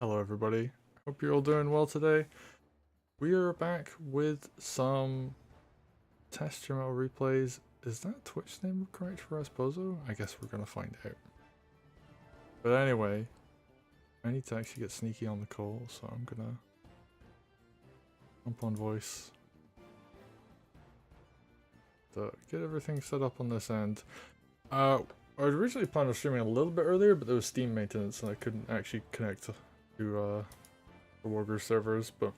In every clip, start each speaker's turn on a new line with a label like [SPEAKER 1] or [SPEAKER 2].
[SPEAKER 1] Hello everybody, hope you're all doing well today. We are back with some test your Mettle replays. Is that Twitch name correct for Rasposo? I guess we're gonna find out. But anyway, I need to actually get sneaky on the call, so I'm gonna jump on voice to get everything set up on this end. I originally planned on streaming a little bit earlier, but there was Steam maintenance and I couldn't actually connect to the Wargroove servers, but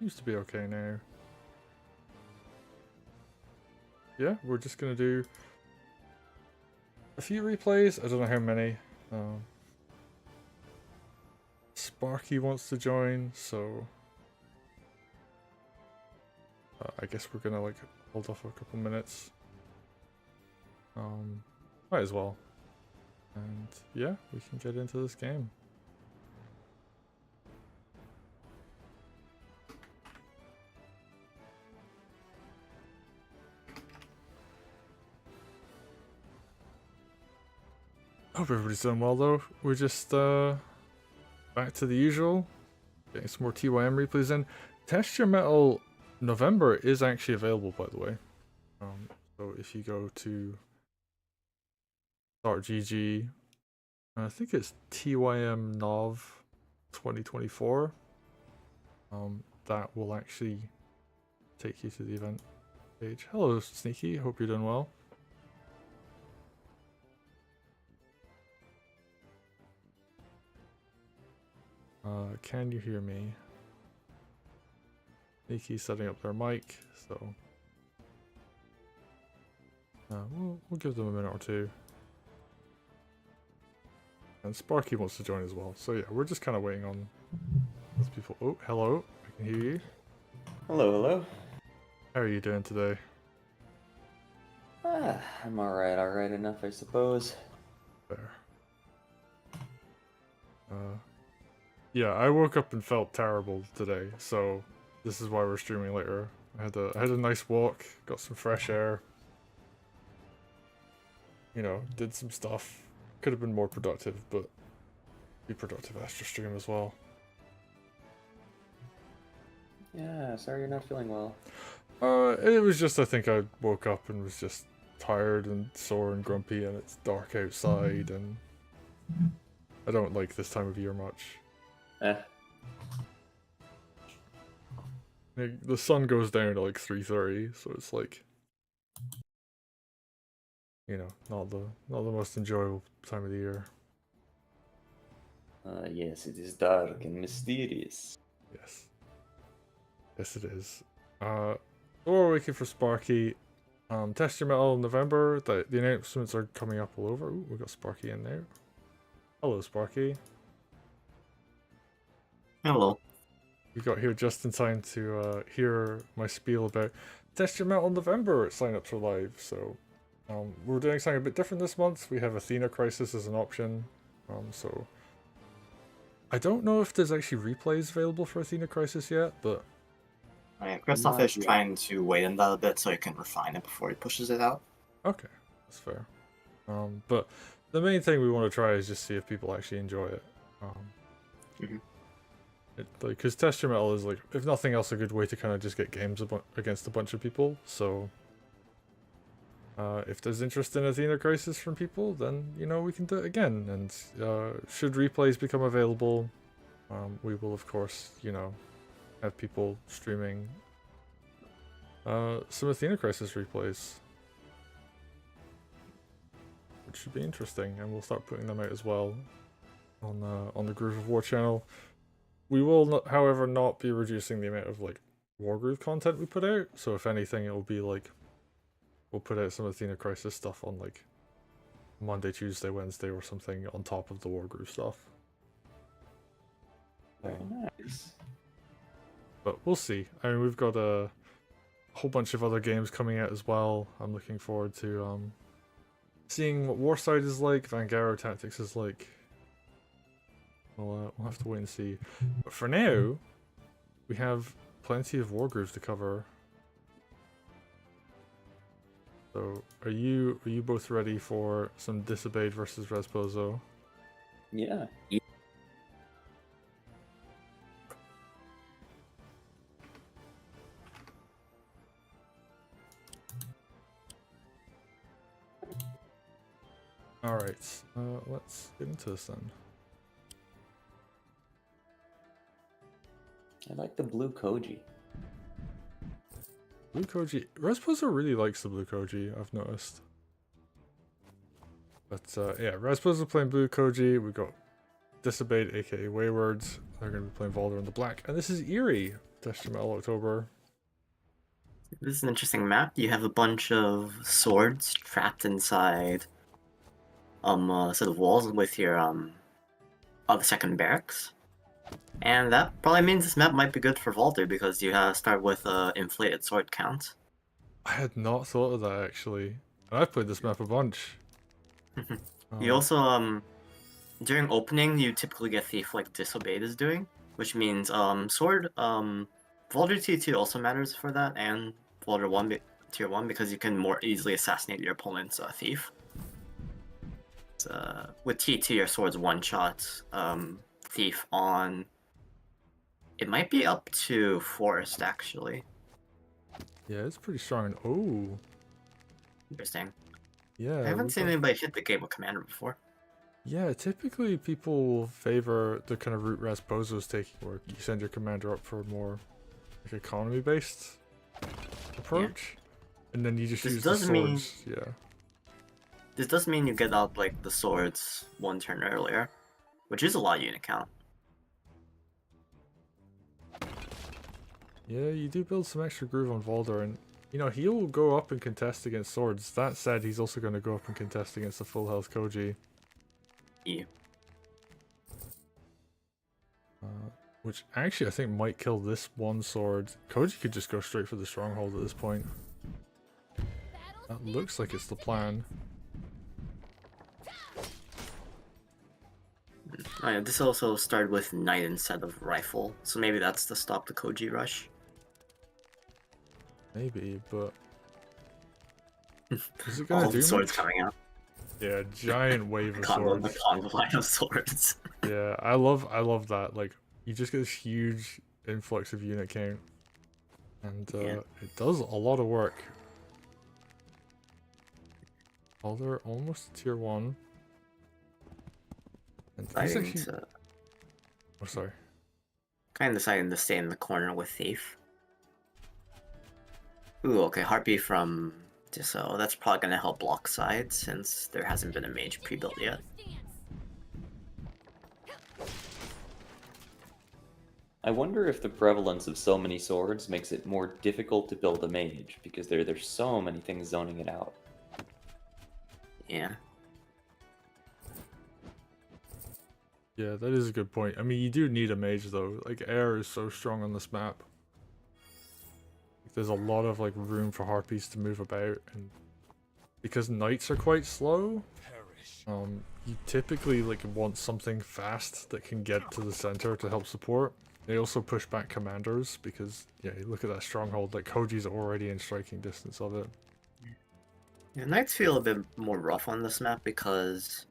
[SPEAKER 1] seems to be okay now. Yeah, we're just gonna do a few replays. I don't know how many. Sparky wants to join, so I guess we're gonna like hold off a couple minutes. Might as well. And yeah, we can get into this game. Hope everybody's doing well though. We're just back to the usual. Getting some more TYM replays in. Test Your Mettle November is actually available, by the way. So if you go to .gg, I think it's TYM Nov 2024. That will actually take you to the event page. Hello, Sneaky. Hope you're doing well. Can you hear me? Sneaky setting up their mic, so we'll give them a minute or two. And Sparky wants to join as well, so yeah, we're just kind of waiting on those people. Oh, hello, I can hear you.
[SPEAKER 2] Hello, hello.
[SPEAKER 1] How are you doing today?
[SPEAKER 2] I'm alright enough, I suppose.
[SPEAKER 1] Fair. Yeah, I woke up and felt terrible today, so this is why we're streaming later. I had a nice walk, got some fresh air. You know, did some stuff. Could have been more productive, but be productive after stream as well.
[SPEAKER 2] Yeah, sorry you're not feeling well.
[SPEAKER 1] It was just, I think I woke up and was just tired and sore and grumpy, and it's dark outside, and I don't like this time of year much. The sun goes down at like 3:30, so it's like, you know, not the most enjoyable time of the year.
[SPEAKER 2] Yes, it is dark and mysterious.
[SPEAKER 1] Yes. Yes, it is. We're waiting for Sparky. Test Your Mettle in November. The announcements are coming up all over. Ooh, we got Sparky in there. Hello, Sparky.
[SPEAKER 3] Hello.
[SPEAKER 1] You got here just in time to hear my spiel about Test Your Mettle in November. Sign-ups are live, so we're doing something a bit different this month. We have Athena Crisis as an option. So I don't know if there's actually replays available for Athena Crisis yet, but
[SPEAKER 3] Christoph is trying to wait on that a bit so he can refine it before he pushes it out.
[SPEAKER 1] okay, that's fair. But the main thing we want to try is just see if people actually enjoy it. Because Test Your Mettle is, like, if nothing else, a good way to kind of just get games against a bunch of people. So if there's interest in Athena Crisis from people, then, you know, we can do it again. And should replays become available, we will, of course, you know, have people streaming some Athena Crisis replays, which should be interesting, and we'll start putting them out as well on the Groove of War channel. We will, not, however, not be reducing the amount of like Wargroove content we put out. So if anything, it will be like we'll put out some Athena Crisis stuff on like Monday, Tuesday, Wednesday, or something on top of the Wargroove stuff.
[SPEAKER 2] Very nice.
[SPEAKER 1] But we'll see. I mean, we've got a whole bunch of other games coming out as well. I'm looking forward to seeing what Warside is like, Vanguard Tactics is like. We'll have to wait and see. But for now, we have plenty of Wargroove to cover. So, are you both ready for some Disobeyed versus Rasposo?
[SPEAKER 2] Yeah.
[SPEAKER 1] Alright, let's get into this then.
[SPEAKER 2] I like the blue Koji.
[SPEAKER 1] Blue Koji. Rasposa really likes the blue Koji, I've noticed. But yeah, Rasposa playing blue Koji. We got Disobeyed, aka Waywards. They're going to be playing Valder in the black. And this is Eerie. Test Metal October.
[SPEAKER 3] This is an interesting map. You have a bunch of swords trapped inside a set of walls with your other second barracks. And that probably means this map might be good for Valder because you start with inflated sword count.
[SPEAKER 1] I had not thought of that actually. And I've played this map a bunch.
[SPEAKER 3] You also during opening you typically get Thief like Disobeyed is doing, which means sword Valder tier 2 also matters for that, and Valder 1 tier 1 because you can more easily assassinate your opponent's Thief. With T2 your sword's one shot Thief on. It might be up to Forest actually.
[SPEAKER 1] Yeah, it's pretty strong. Oh.
[SPEAKER 3] Interesting.
[SPEAKER 1] Yeah.
[SPEAKER 3] I haven't seen anybody hit the game with Commander before.
[SPEAKER 1] Yeah, typically people favor the kind of route Rasposa's taking, where you send your commander up for a more like economy-based approach, and then you just use the swords. Yeah.
[SPEAKER 3] This does mean you get out like the swords one turn earlier, which is a lot of unit count.
[SPEAKER 1] Yeah, you do build some extra groove on Valder, and you know he'll go up and contest against swords. That said, he's also going to go up and contest against the full health Koji.
[SPEAKER 3] Yeah.
[SPEAKER 1] Which actually I think might kill this one sword. Koji could just go straight for the stronghold at this point. That looks like it's the plan.
[SPEAKER 3] Oh yeah, this also started with Knight instead of Rifle, so maybe that's to stop the Koji rush.
[SPEAKER 1] Maybe, but is it gonna
[SPEAKER 3] All
[SPEAKER 1] do
[SPEAKER 3] the swords
[SPEAKER 1] much?
[SPEAKER 3] coming out.
[SPEAKER 1] Yeah, giant wave of
[SPEAKER 3] The
[SPEAKER 1] swords.
[SPEAKER 3] convo line of swords.
[SPEAKER 1] Yeah, I love that. Like you just get this huge influx of unit count, and it does a lot of work. Oh, they're almost tier 1. And he's actually... Oh, sorry.
[SPEAKER 3] Kind of deciding to stay in the corner with Thief. Ooh, okay, Harpy from Disso. That's probably going to help block sides since there hasn't been a mage pre-built yet.
[SPEAKER 2] I wonder if the prevalence of so many swords makes it more difficult to build a mage, because there's so many things zoning it out.
[SPEAKER 3] Yeah.
[SPEAKER 1] Yeah, that is a good point. I mean, you do need a mage though. Like air is so strong on this map. There's a lot of like room for harpies to move about, and because knights are quite slow, you typically like want something fast that can get to the center to help support. They also push back commanders because yeah, look at that stronghold. Like Koji's already in striking distance of it.
[SPEAKER 3] Yeah, Knights feel a bit more rough on this map because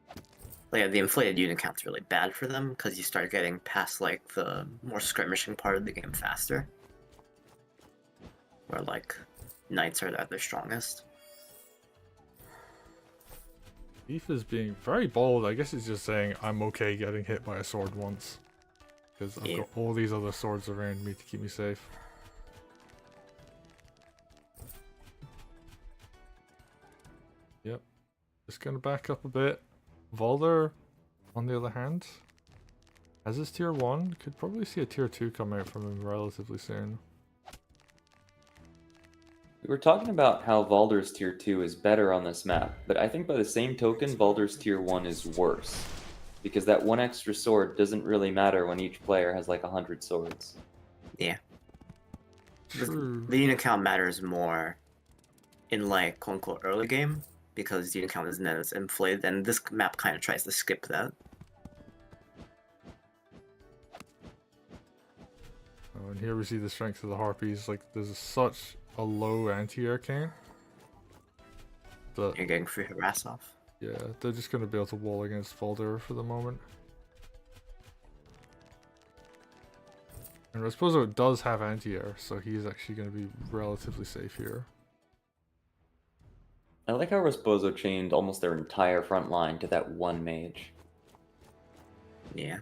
[SPEAKER 3] yeah, the inflated unit count's really bad for them because you start getting past like the more skirmishing part of the game faster. Where like Knights are at their strongest.
[SPEAKER 1] Thief is being very bold. I guess he's just saying I'm okay getting hit by a sword once. Because I've got all these other swords around me to keep me safe. Yep. Just gonna back up a bit. Valder, on the other hand, has his tier 1. Could probably see a tier 2 come out from him relatively soon.
[SPEAKER 2] We were talking about how Valder's tier 2 is better on this map, but I think by the same token, Valder's tier 1 is worse. Because that one extra sword doesn't really matter when each player has like 100 swords.
[SPEAKER 3] Yeah.
[SPEAKER 1] True.
[SPEAKER 3] The unit count matters more in like quote unquote early game because the unit count isn't as inflated, and this map kind of tries to skip that.
[SPEAKER 1] Oh, and here we see the strength of the harpies. Like there's such a low anti-air count that
[SPEAKER 3] You're getting free harass off.
[SPEAKER 1] yeah, they're just going to be able to wall against Valder for the moment. And Rasposo does have anti-air, so he's actually going to be relatively safe here.
[SPEAKER 2] I like how Rasposo chained almost their entire front line to that one mage.
[SPEAKER 3] Yeah.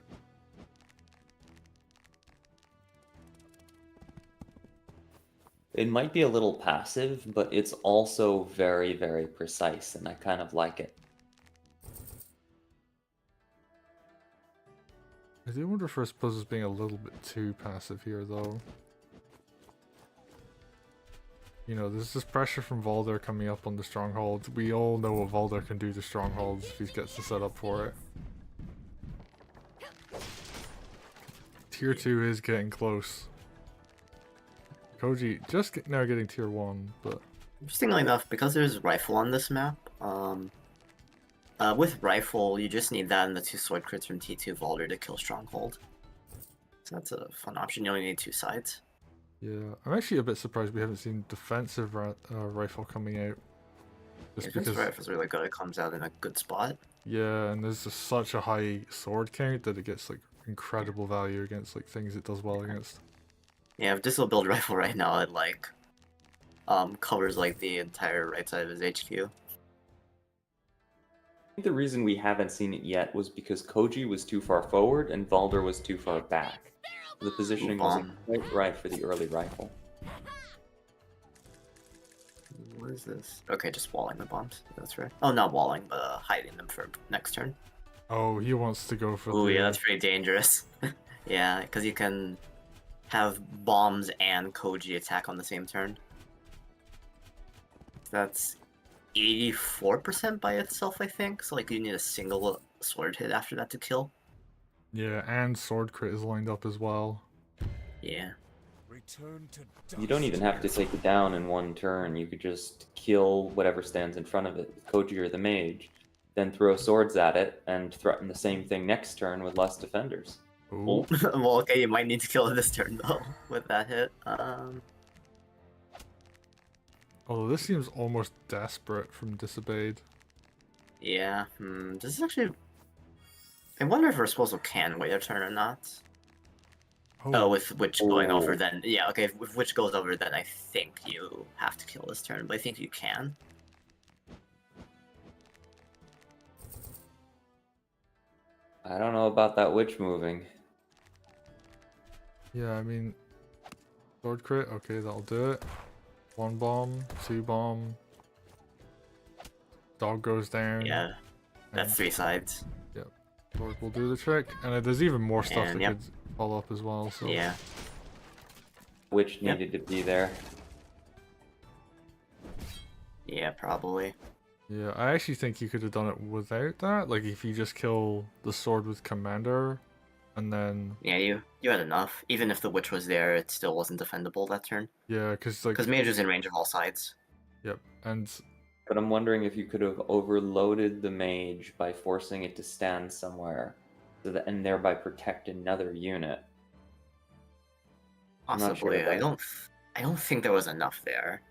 [SPEAKER 2] It might be a little passive, but it's also very, very precise, and I kind of like it.
[SPEAKER 1] I do wonder if Rasposo's being a little bit too passive here, though. You know, there's this pressure from Valder coming up on the strongholds. We all know what Valder can do to strongholds if he gets the setup for it. Tier 2 is getting close. Koji just now getting tier 1, but...
[SPEAKER 3] Interestingly enough, because there's rifle on this map, with rifle, you just need that and the 2 sword crits from T2 Valder to kill Stronghold. So that's a fun option. You only need 2 sides.
[SPEAKER 1] Yeah, I'm actually a bit surprised we haven't seen defensive rifle coming out. Just
[SPEAKER 3] Defensive
[SPEAKER 1] because...
[SPEAKER 3] rifle's really good. It comes out in a good spot.
[SPEAKER 1] Yeah, and there's just such a high sword count that it gets like incredible value against like things it does well against.
[SPEAKER 3] Yeah, if this will build rifle right now, it like covers like the entire right side of his HQ.
[SPEAKER 2] I think the reason we haven't seen it yet was because Koji was too far forward and Valder was too far back. The positioning wasn't quite right for the early rifle.
[SPEAKER 3] What is this? Okay, just walling the bombs. That's right. Oh, not walling, but hiding them for next turn.
[SPEAKER 1] Oh, he wants to go for
[SPEAKER 3] Oh
[SPEAKER 1] the...
[SPEAKER 3] yeah, that's pretty dangerous. Yeah, because you can have bombs and Koji attack on the same turn. That's 84% by itself, I think. So like you need a single sword hit after that to kill.
[SPEAKER 1] Yeah, and sword crit is lined up as well.
[SPEAKER 3] Yeah.
[SPEAKER 2] You don't even have to take it down in one turn. You could just kill whatever stands in front of it, Koji or the mage, then throw swords at it and threaten the same thing next turn with less defenders.
[SPEAKER 1] Ooh.
[SPEAKER 3] Well, okay, you might need to kill it this turn though with that hit.
[SPEAKER 1] Although this seems almost desperate from Disobeyed.
[SPEAKER 3] Yeah. This is actually. I wonder if Rasposo can wait a turn or not. Oh, with Witch going over, then yeah, okay. If Witch goes over, then I think you have to kill this turn, but I think you can.
[SPEAKER 2] I don't know about that witch moving.
[SPEAKER 1] Yeah, I mean... Sword crit, okay, that'll do it. 1 bomb, 2 bomb. Dog goes down.
[SPEAKER 3] Yeah, that's
[SPEAKER 1] and
[SPEAKER 3] 3 sides.
[SPEAKER 1] Sword will do the trick. And there's even more stuff
[SPEAKER 3] And,
[SPEAKER 1] that
[SPEAKER 3] yep.
[SPEAKER 1] could follow up as well, so...
[SPEAKER 3] Yeah.
[SPEAKER 2] Witch
[SPEAKER 3] Yep.
[SPEAKER 2] needed to be there.
[SPEAKER 3] Yeah, probably.
[SPEAKER 1] Yeah, I actually think you could have done it without that. Like, if you just kill the sword with Commander, and then...
[SPEAKER 3] Yeah, you had enough. Even if the Witch was there, it still wasn't defendable that turn.
[SPEAKER 1] Yeah, because, like...
[SPEAKER 3] Because Mage was in range of all sides.
[SPEAKER 1] Yep, and...
[SPEAKER 2] But I'm wondering if you could have overloaded the mage by forcing it to stand somewhere, so that, and thereby protect another unit. I'm not sure
[SPEAKER 3] Possibly.
[SPEAKER 2] about
[SPEAKER 3] I don't think there was enough there.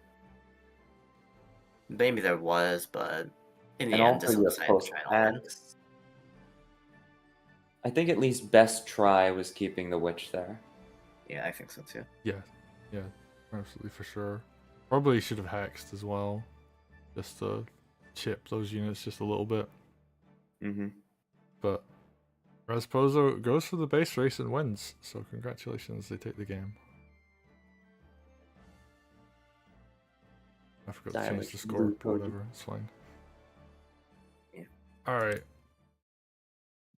[SPEAKER 3] Maybe there was, but in the
[SPEAKER 2] And
[SPEAKER 3] end,
[SPEAKER 2] also
[SPEAKER 3] this
[SPEAKER 2] you
[SPEAKER 3] was
[SPEAKER 2] have
[SPEAKER 3] decided to try it all in.
[SPEAKER 2] post-attacks. I think at least best try was keeping the witch there.
[SPEAKER 3] Yeah, I think so too.
[SPEAKER 1] Yeah, absolutely for sure. Probably should have hexed as well. Just to chip those units just a little bit.
[SPEAKER 2] Mm-hmm.
[SPEAKER 1] But Rasposo goes for the base race and wins. So congratulations, they take the game. I forgot to change the score, but whatever, it's fine.
[SPEAKER 3] Yeah.
[SPEAKER 1] Alright.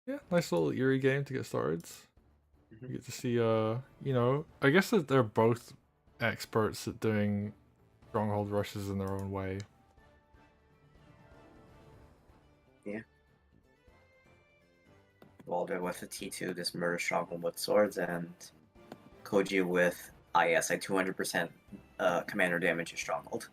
[SPEAKER 1] Yeah, nice little eerie game to get started. You get to see, you know, I guess that they're both experts at doing stronghold rushes in their own way.
[SPEAKER 3] Yeah. Walder with a T2, this murder stronghold with swords, and Koji with IS at 200% commander damage to stronghold.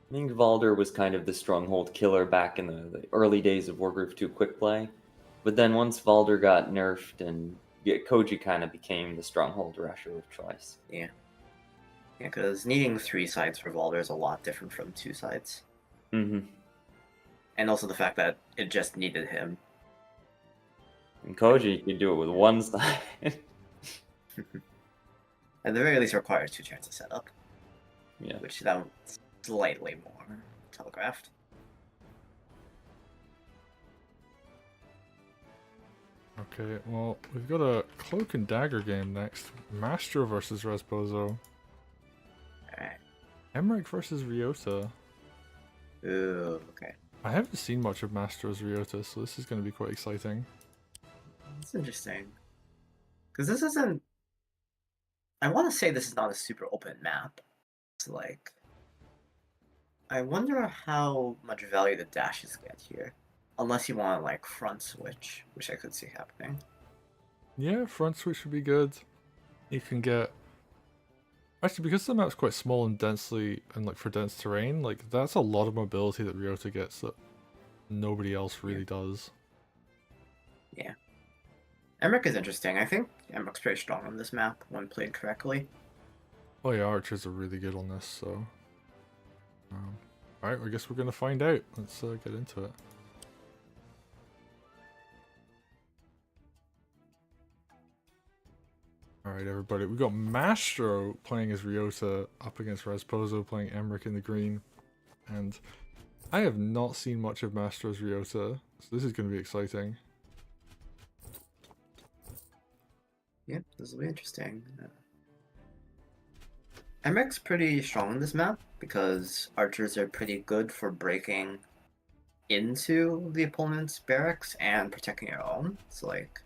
[SPEAKER 2] I think Valder was kind of the stronghold killer back in the early days of Wargroove 2 quick play. But then once Valder got nerfed, and Koji kind of became the stronghold rusher of choice.
[SPEAKER 3] Yeah. Yeah, because needing 3 sides for Valder is a lot different from 2 sides.
[SPEAKER 2] Mm-hmm.
[SPEAKER 3] And also the fact that it just needed him.
[SPEAKER 2] And Koji could do it with one side.
[SPEAKER 3] At the very least, requires 2 turns to set up.
[SPEAKER 2] Yeah.
[SPEAKER 3] which that was slightly more telegraphed.
[SPEAKER 1] Okay, well, we've got a Cloak and Dagger game next. Mastro versus Rasposo.
[SPEAKER 3] Alright.
[SPEAKER 1] Emmerich versus Ryota.
[SPEAKER 3] Ooh, okay.
[SPEAKER 1] I haven't seen much of Mastro's Ryota, so this is going to be quite exciting.
[SPEAKER 3] That's interesting. Because this isn't... I want to say this is not a super open map. It's like... I wonder how much value the dashes get here. Unless you want to, like, front switch, which I could see happening.
[SPEAKER 1] Yeah, front switch would be good. You can get... Actually, because the map's quite small and densely, and like for dense terrain, like that's a lot of mobility that Ryota gets that nobody else really does.
[SPEAKER 3] Yeah. Emmerich is interesting. I think Emmerich's pretty strong on this map when played correctly.
[SPEAKER 1] Oh yeah, archers are really good on this, so... Alright, I guess we're gonna find out. Let's get into it. Alright everybody, we got Mastro playing as Ryota up against Rasposo playing Emmerich in the green. And I have not seen much of Mastro's Ryota, so this is going to be exciting.
[SPEAKER 3] Yep, this will be interesting. Emmerich's pretty strong on this map because archers are pretty good for breaking into the opponent's barracks and protecting your own. It's like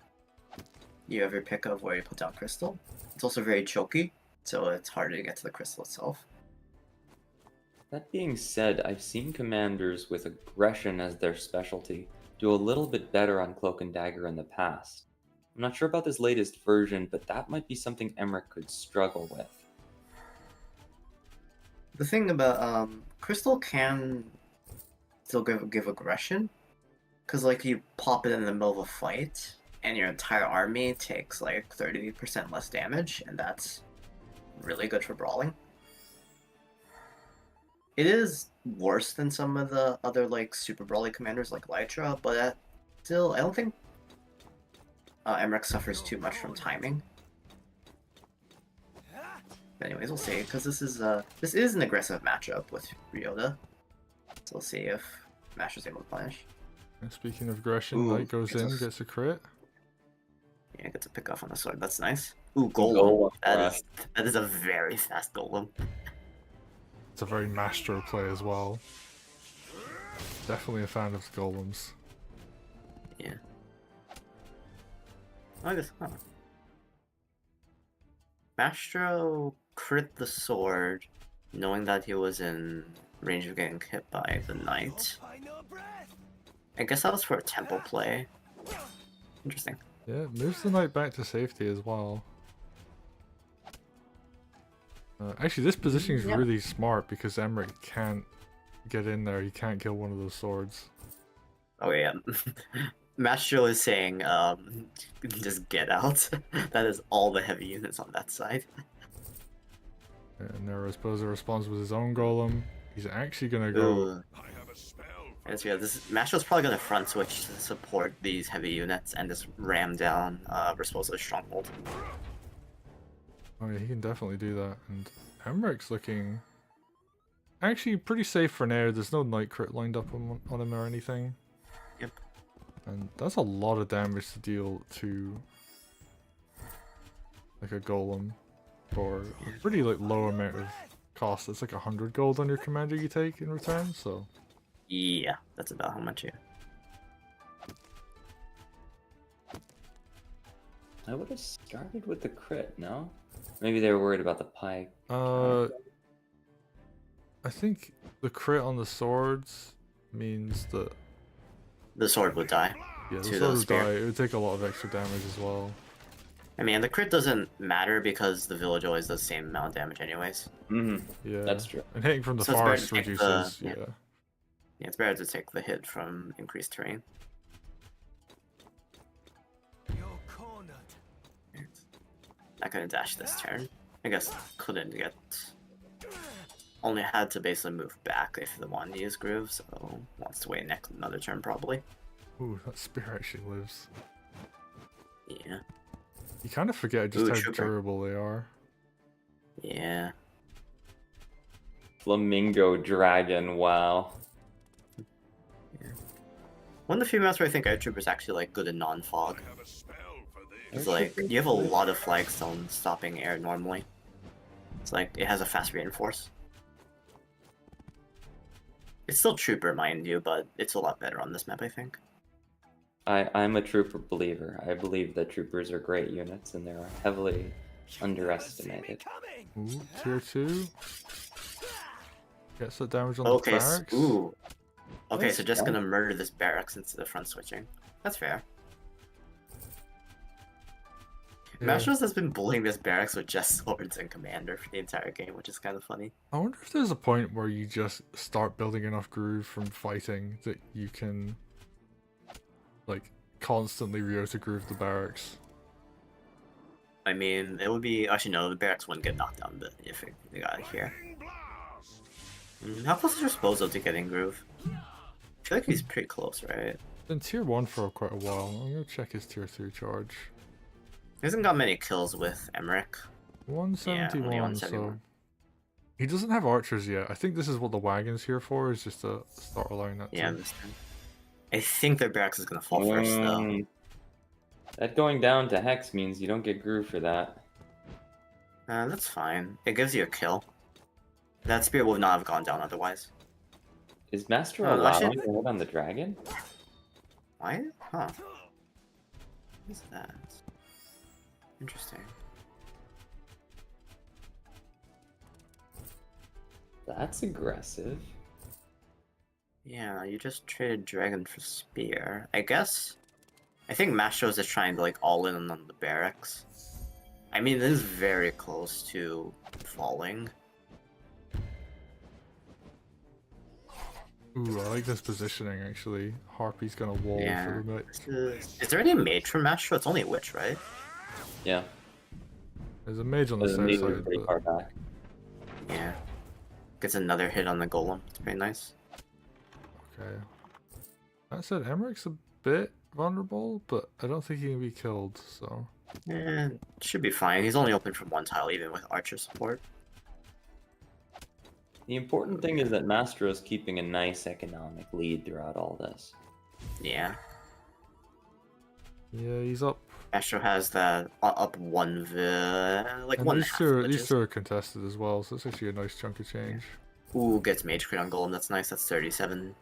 [SPEAKER 3] you have your pick of where you put down crystal. It's also very choky, so it's harder to get to the crystal itself.
[SPEAKER 2] That being said, I've seen commanders with aggression as their specialty do a little bit better on Cloak and Dagger in the past. I'm not sure about this latest version, but that might be something Emmerich could struggle with.
[SPEAKER 3] The thing about crystal can still give aggression, because like you pop it in the middle of a fight, and your entire army takes like 30% less damage, and that's really good for brawling. It is worse than some of the other like super brawly commanders like Lytra, but still, I don't think Emmerich suffers too much from timing. But anyways, we'll see, because this is an aggressive matchup with Ryota. So we'll see if Masher's able to punish.
[SPEAKER 1] And speaking of aggression,
[SPEAKER 3] Ooh,
[SPEAKER 1] Knight goes in, gets a crit.
[SPEAKER 3] Yeah, gets a pick off on the sword. That's nice. Ooh, golem.
[SPEAKER 2] Golem,
[SPEAKER 3] That is a very fast golem.
[SPEAKER 1] It's a very Mastro play as well. Definitely a fan of golems.
[SPEAKER 3] Yeah. I guess, huh. Mastro crit the sword, knowing that he was in range of getting hit by the knight. I guess that was for a tempo play. Interesting.
[SPEAKER 1] Yeah, moves the knight back to safety as well. Actually, this positioning is really smart because Emmerich can't get in there. He can't kill one of those swords.
[SPEAKER 3] Oh yeah. Mastro is saying, just get out. That is all the heavy units on that side.
[SPEAKER 1] And now Rasposo responds with his own golem. He's actually gonna go...
[SPEAKER 3] Ooh. Yeah, Mastro's probably gonna front switch to support these heavy units and just ram down Rasposo's stronghold.
[SPEAKER 1] Oh yeah, he can definitely do that. And Emmerich's looking... actually pretty safe for now. There's no knight crit lined up on him or anything.
[SPEAKER 3] Yep.
[SPEAKER 1] And that's a lot of damage to deal to like a golem for a pretty like low amount of cost. It's like 100 gold on your commander you take in return, so...
[SPEAKER 3] Yeah, that's about how much, yeah.
[SPEAKER 2] I would have started with the crit, no? Maybe they were worried about the pike.
[SPEAKER 1] I think the crit on the swords means that...
[SPEAKER 3] The sword would die.
[SPEAKER 1] yeah, the
[SPEAKER 3] to
[SPEAKER 1] sword
[SPEAKER 3] the
[SPEAKER 1] would
[SPEAKER 3] spear.
[SPEAKER 1] die. It would take a lot of extra damage as well.
[SPEAKER 3] I mean, the crit doesn't matter because the village always does the same amount of damage anyways.
[SPEAKER 2] Mm-hmm.
[SPEAKER 1] Yeah,
[SPEAKER 2] That's true.
[SPEAKER 1] And hitting from the
[SPEAKER 3] So it's better
[SPEAKER 1] forest
[SPEAKER 3] to take the-
[SPEAKER 1] reduces...
[SPEAKER 3] yeah.
[SPEAKER 1] yeah.
[SPEAKER 3] Yeah, it's better to take the hit from increased terrain. Not gonna dash this turn. I guess couldn't get... Only had to basically move back if they wanted to use Groove, so wants to wait another turn probably.
[SPEAKER 1] Ooh, that spear actually lives.
[SPEAKER 3] Yeah.
[SPEAKER 1] You kind of forget just
[SPEAKER 3] Ooh,
[SPEAKER 1] how
[SPEAKER 3] trooper.
[SPEAKER 1] durable they are.
[SPEAKER 3] Yeah.
[SPEAKER 2] Flamingo dragon, wow.
[SPEAKER 3] One of the few maps where I think Air Trooper is actually like good in non-fog. It's like you have a lot of flagstones stopping air normally. It's like it has a fast reinforce. It's still Trooper, mind you, but it's a lot better on this map, I think.
[SPEAKER 2] I'm a trooper believer. I believe that troopers are great units and they're heavily underestimated.
[SPEAKER 1] Ooh, tier 2. Gets the damage on
[SPEAKER 3] Okay,
[SPEAKER 1] the barracks.
[SPEAKER 3] ooh. Okay,
[SPEAKER 2] That's
[SPEAKER 3] so just
[SPEAKER 2] fine.
[SPEAKER 3] gonna murder this barracks instead of front switching. That's fair.
[SPEAKER 1] Yeah.
[SPEAKER 3] Mastros has been bullying this barracks with just swords and commander for the entire game, which is kind of funny.
[SPEAKER 1] I wonder if there's a point where you just start building enough groove from fighting that you can, like, constantly Ryota groove the barracks.
[SPEAKER 3] I mean, it would be actually no, the barracks wouldn't get knocked down, but if they got it here. How close is your Spozo to getting groove? I feel like he's pretty close, right?
[SPEAKER 1] Been tier 1 for quite a while. I'm gonna check his tier 3 charge.
[SPEAKER 3] He hasn't got many kills with Emmerich.
[SPEAKER 1] 171,
[SPEAKER 3] Yeah, only
[SPEAKER 1] so
[SPEAKER 3] 171.
[SPEAKER 1] he doesn't have archers yet. I think this is what the wagon's here for, is just to start allowing that
[SPEAKER 3] Yeah,
[SPEAKER 1] to.
[SPEAKER 3] this time. I think their barracks is gonna fall first, though.
[SPEAKER 2] That going down to Hex means you don't get groove for that.
[SPEAKER 3] That's fine. It gives you a kill. That spear would not have gone down otherwise.
[SPEAKER 2] Is Master
[SPEAKER 3] Oh,
[SPEAKER 2] allowing
[SPEAKER 3] actually-
[SPEAKER 2] to hit on the dragon?
[SPEAKER 3] Why? Huh. What's that? Interesting.
[SPEAKER 2] That's aggressive.
[SPEAKER 3] Yeah, you just traded dragon for spear. I guess. I think Mastros is trying to like all in on the barracks. I mean, this is very close to falling.
[SPEAKER 1] Ooh, I like this positioning actually. Harpy's gonna wall
[SPEAKER 3] Yeah.
[SPEAKER 1] for the mid.
[SPEAKER 3] Is there any mage for Mastro? It's only a witch, right?
[SPEAKER 2] Yeah.
[SPEAKER 1] There's a mage on the
[SPEAKER 2] The
[SPEAKER 1] south
[SPEAKER 2] knees are
[SPEAKER 1] side,
[SPEAKER 2] pretty
[SPEAKER 1] but
[SPEAKER 2] far back.
[SPEAKER 3] Yeah. Gets another hit on the golem. It's pretty nice.
[SPEAKER 1] okay. That said, Emmerich's a bit vulnerable, but I don't think he can be killed, so...
[SPEAKER 3] Eh, should be fine. He's only open from one tile, even with archer support.
[SPEAKER 2] The important thing is that Master is keeping a nice economic lead throughout all this.
[SPEAKER 3] Yeah.
[SPEAKER 1] Yeah, he's up.
[SPEAKER 3] Astro has that up one like
[SPEAKER 1] And
[SPEAKER 3] one
[SPEAKER 1] these
[SPEAKER 3] half
[SPEAKER 1] two,
[SPEAKER 3] villages.
[SPEAKER 1] these two are contested as well, so it's actually a nice chunk of change.
[SPEAKER 3] Ooh, gets mage crit on golem. That's nice. That's 37.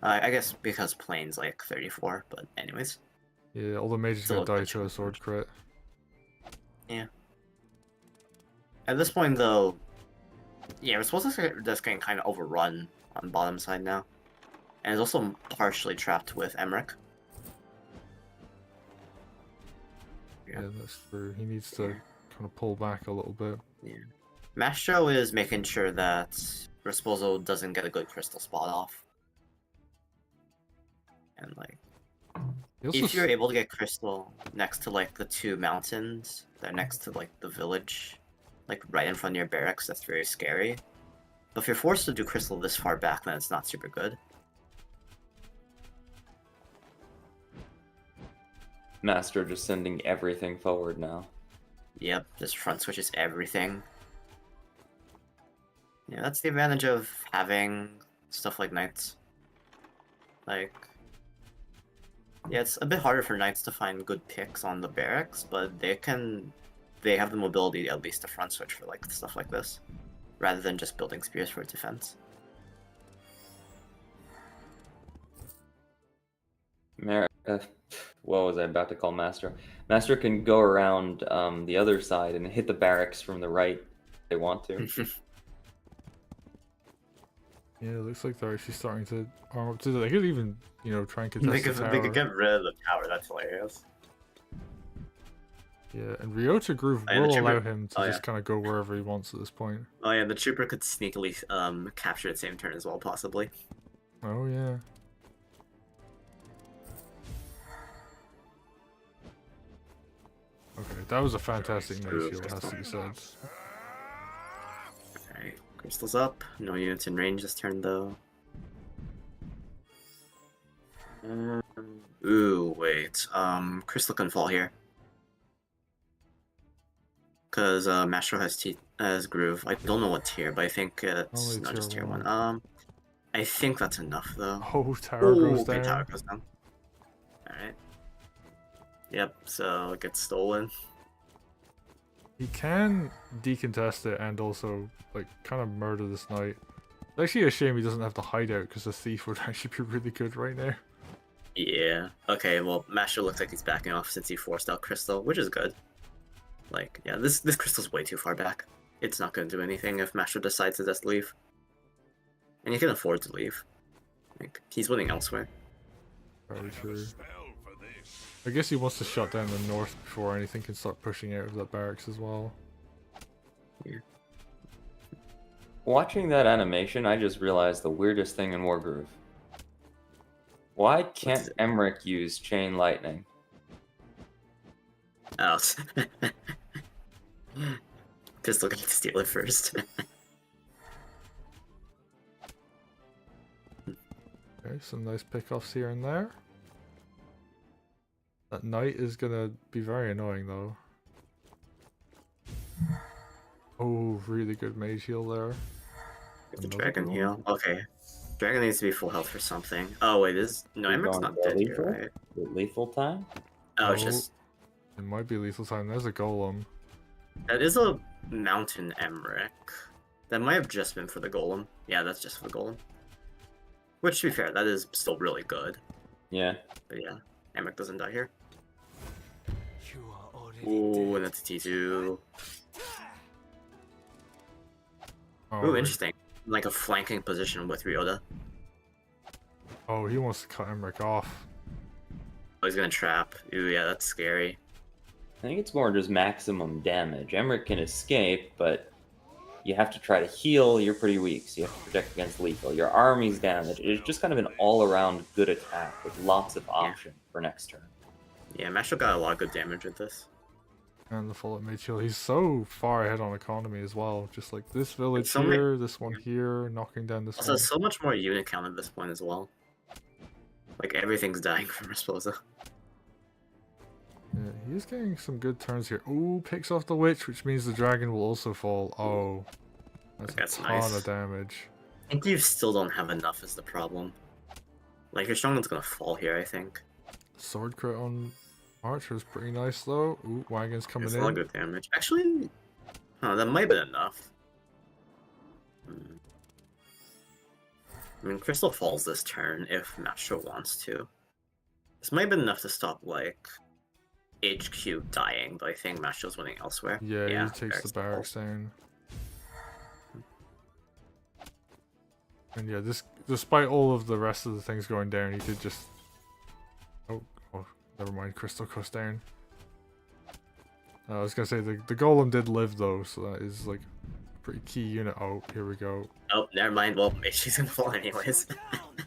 [SPEAKER 3] I guess because plane's like 34, but anyways.
[SPEAKER 1] Yeah, all the mages
[SPEAKER 3] Still
[SPEAKER 1] gonna
[SPEAKER 3] a
[SPEAKER 1] die
[SPEAKER 3] good
[SPEAKER 1] to a
[SPEAKER 3] chunk.
[SPEAKER 1] sword crit.
[SPEAKER 3] At this point, though, yeah, we're supposed to just getting kind of overrun on bottom side now, and it's also partially trapped with Emmerich.
[SPEAKER 1] Yeah, that's true. He needs to kind of pull back a little bit.
[SPEAKER 3] Mastro is making sure that Resposo doesn't get a good crystal spot off. And like,
[SPEAKER 1] He also
[SPEAKER 3] if you're able to get crystal next to like the two mountains that are next to like the village, like right in front of your barracks, that's very scary. But if you're forced to do crystal this far back, then it's not super good.
[SPEAKER 2] Master just sending everything forward now.
[SPEAKER 3] Yep, just front switches everything. Yeah, that's the advantage of having stuff like knights. Like, yeah, it's a bit harder for knights to find good picks on the barracks, but they have the mobility at least to front switch for like stuff like this, rather than just building spears for defense.
[SPEAKER 2] What was I about to call Master? Master can go around the other side and hit the barracks from the right if they want to.
[SPEAKER 1] Yeah, it looks like they're actually starting to arm up to the... They could even, you know, try and contest
[SPEAKER 3] They
[SPEAKER 1] the
[SPEAKER 3] could
[SPEAKER 1] tower.
[SPEAKER 3] get rid of the tower. That's hilarious.
[SPEAKER 1] Yeah, and Ryota Groove
[SPEAKER 3] Oh, yeah, the
[SPEAKER 1] will allow
[SPEAKER 3] trooper-
[SPEAKER 1] him to
[SPEAKER 3] oh,
[SPEAKER 1] just
[SPEAKER 3] yeah.
[SPEAKER 1] kind of go wherever he wants at this point.
[SPEAKER 3] Oh yeah, the trooper could sneakily capture the same turn as well, possibly.
[SPEAKER 1] Oh, yeah. Okay, that was a fantastic nice shield, has to be said.
[SPEAKER 3] Alright, crystal's up. No units in range this turn though. Ooh, wait. Crystal can fall here. because Master has Groove. I don't know what tier, but I think it's
[SPEAKER 1] Only
[SPEAKER 3] not just
[SPEAKER 1] tier
[SPEAKER 3] tier 1.
[SPEAKER 1] one.
[SPEAKER 3] I think that's enough though.
[SPEAKER 1] Oh, tower goes
[SPEAKER 3] Okay,
[SPEAKER 1] down.
[SPEAKER 3] tower goes down. Alright. Yep, so it gets stolen.
[SPEAKER 1] He can decontest it and also like kind of murder this knight. It's actually a shame he doesn't have the hideout because the thief would actually be really good right now.
[SPEAKER 3] Yeah. Okay, well, Master looks like he's backing off since he forced out Crystal, which is good. Like, yeah, this Crystal's way too far back. It's not going to do anything if Master decides to just leave. And he can afford to leave. Like, he's winning elsewhere.
[SPEAKER 1] Very true. I guess he wants to shut down the north before anything can start pushing out of that barracks as well.
[SPEAKER 3] Yeah.
[SPEAKER 2] Watching that animation, I just realized the weirdest thing in Wargroove. Why can't Emmerich use Chain Lightning?
[SPEAKER 3] Oh. Pistol can steal it first.
[SPEAKER 1] Okay, some nice pickoffs here and there. That knight is gonna be very annoying though. Oh, really good mage heal there.
[SPEAKER 3] Get the
[SPEAKER 1] Another
[SPEAKER 3] dragon
[SPEAKER 1] golem?
[SPEAKER 3] heal. Okay. Dragon needs to be full health for something. Oh wait, no,
[SPEAKER 2] We're
[SPEAKER 3] Emmerich's
[SPEAKER 2] going
[SPEAKER 3] not dead
[SPEAKER 2] lethal?
[SPEAKER 3] here, right?
[SPEAKER 2] Is it lethal time?
[SPEAKER 3] Oh, it's
[SPEAKER 1] Oh.
[SPEAKER 3] just
[SPEAKER 1] It might be lethal time. There's a golem.
[SPEAKER 3] that is a mountain Emmerich. That might have just been for the golem. Yeah, that's just for the golem. Which, to be fair, that is still really good.
[SPEAKER 2] Yeah.
[SPEAKER 3] But yeah, Emmerich doesn't die here.
[SPEAKER 4] You are already
[SPEAKER 3] Ooh,
[SPEAKER 4] dead.
[SPEAKER 3] and that's a T2.
[SPEAKER 1] Oh,
[SPEAKER 3] Ooh,
[SPEAKER 1] wait.
[SPEAKER 3] interesting. Like a flanking position with Ryota.
[SPEAKER 1] Oh, he wants to cut Emmerich off.
[SPEAKER 3] Oh, he's gonna trap. Ooh, yeah, that's scary.
[SPEAKER 2] I think it's more just maximum damage. Emmerich can escape, but you have to try to heal. You're pretty weak, so you have to protect against lethal. Your army's damaged. It's just kind of an all-around good attack with lots of options for next turn.
[SPEAKER 3] Yeah, Master got a lot of good damage with this.
[SPEAKER 1] And the full mage heal. He's so far ahead on economy as well. Just like this village
[SPEAKER 3] so many-
[SPEAKER 1] here, this one here, knocking down this
[SPEAKER 3] Also,
[SPEAKER 1] one.
[SPEAKER 3] so much more unit count at this point as well. Like, everything's dying from Resposa.
[SPEAKER 1] Yeah, he's getting some good turns here. Ooh, picks off the witch, which means the dragon will also fall. Oh, that's a ton
[SPEAKER 3] nice.
[SPEAKER 1] of damage.
[SPEAKER 3] I think you still don't have enough is the problem. Like, your strongman's gonna fall here, I think.
[SPEAKER 1] Sword crit on Archer is pretty nice though. Ooh, wagon's coming
[SPEAKER 3] It's a lot
[SPEAKER 1] in.
[SPEAKER 3] of good damage. Actually, that might have been enough. I mean, Crystal falls this turn if Master wants to. This might have been enough to stop, like, HQ dying, but I think Master's winning elsewhere.
[SPEAKER 1] Yeah, he takes the barracks down. And yeah, this, despite all of the rest of the things going down, he did just... Oh, never mind, Crystal goes down. I was gonna say, the golem did live though, so that is like a pretty key unit. Oh, here we go.
[SPEAKER 3] Oh, never mind. Well, she's gonna fall anyways.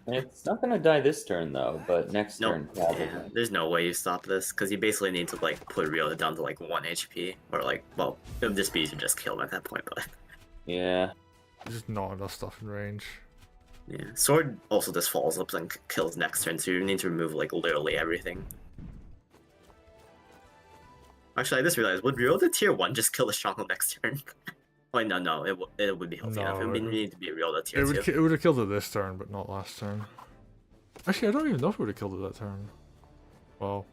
[SPEAKER 2] It's not going to die this turn, though, but next
[SPEAKER 3] No,
[SPEAKER 2] turn, probably.
[SPEAKER 3] yeah, there's no way you stop this, because you basically need to, like, put Ryota down to, like, 1 HP. Or, like, well, it would just be easy to just kill him at that point, but...
[SPEAKER 2] Yeah.
[SPEAKER 1] There's just not enough stuff in range.
[SPEAKER 3] Yeah, Sword also just falls up and kills next turn, so you need to remove, like, literally everything. Actually, I just realized, would Ryota tier 1 just kill the Stronghold next turn? Wait, no, it would be healthy enough. It would need to be Ryota tier 2.
[SPEAKER 1] It would have killed it this turn, but not last turn. Actually, I don't even know if it would have killed it that turn. Well,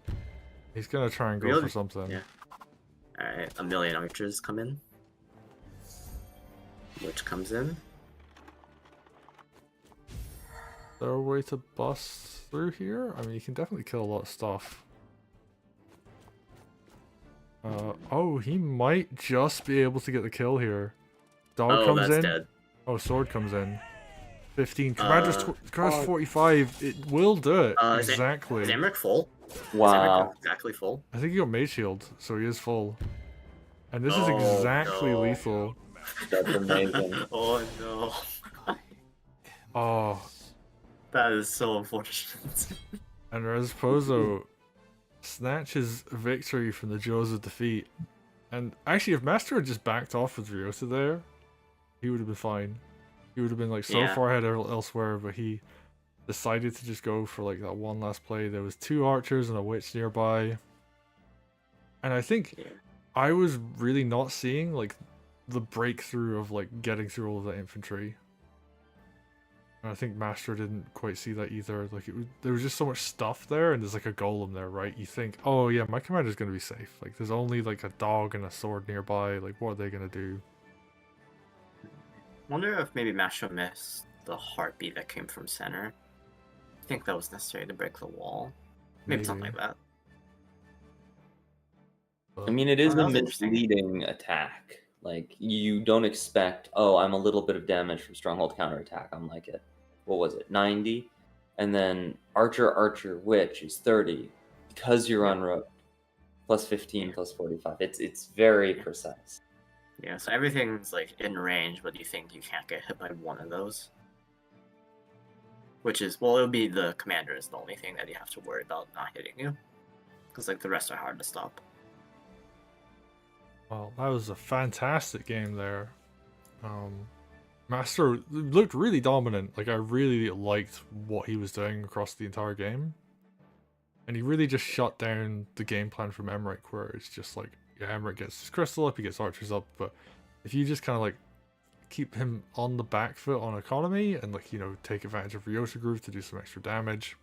[SPEAKER 1] he's gonna try and go
[SPEAKER 3] Really?
[SPEAKER 1] for something.
[SPEAKER 3] Yeah. Alright, a million archers come in. Which comes in.
[SPEAKER 1] Is there a way to bust through here? I mean, you can definitely kill a lot of stuff. Oh, he might just be able to get the kill here. Dog comes
[SPEAKER 3] that's
[SPEAKER 1] in.
[SPEAKER 3] dead.
[SPEAKER 1] Oh, sword comes in. 15. Commander's 45. It will do it. Exactly.
[SPEAKER 3] Is Emmerich full?
[SPEAKER 2] Wow.
[SPEAKER 3] Is Emmerich exactly full?
[SPEAKER 1] I think he got mage shield, so he is full. And this is
[SPEAKER 3] Oh,
[SPEAKER 1] exactly
[SPEAKER 3] no.
[SPEAKER 1] lethal.
[SPEAKER 2] That's amazing.
[SPEAKER 3] Oh no.
[SPEAKER 1] Oh,
[SPEAKER 3] That is so unfortunate.
[SPEAKER 1] and Resposo snatches victory from the jaws of defeat. And actually, if Master had just backed off with Ryota there, he would have been fine. He would have been like so
[SPEAKER 3] Yeah.
[SPEAKER 1] far ahead elsewhere, but he decided to just go for like that one last play. There was 2 archers and a witch nearby. And I think,
[SPEAKER 3] Yeah.
[SPEAKER 1] I was really not seeing like the breakthrough of like getting through all of that infantry. And I think Master didn't quite see that either. Like there was just so much stuff there, and there's like a golem there, right? You think, oh yeah, my commander's gonna be safe. Like there's only like a dog and a sword nearby. Like what are they gonna do?
[SPEAKER 3] Wonder if maybe Master missed the heartbeat that came from center. I think that was necessary to break the wall. Maybe something like that.
[SPEAKER 2] I mean, it is
[SPEAKER 3] that
[SPEAKER 2] a
[SPEAKER 3] was interesting.
[SPEAKER 2] misleading attack. Like, you don't expect, oh, I'm a little bit of damage from Stronghold counterattack. I'm like at, what was it, 90? And then Archer, Witch is 30. Because you're on rope, plus 15, plus 45. It's very precise.
[SPEAKER 3] Yeah, so everything's like in range, but you think you can't get hit by one of those. Which is, well, it'll be the commander is the only thing that you have to worry about not hitting you. Because like the rest are hard to stop.
[SPEAKER 1] Well, that was a fantastic game there. Master looked really dominant. Like I really liked what he was doing across the entire game. And he really just shut down the game plan from Emmerich, where it's just like, yeah, Emmerich gets his crystal up, he gets archers up, but if you just kind of like keep him on the back foot on economy and like, you know, take advantage of Ryosha Groove to do some extra damage,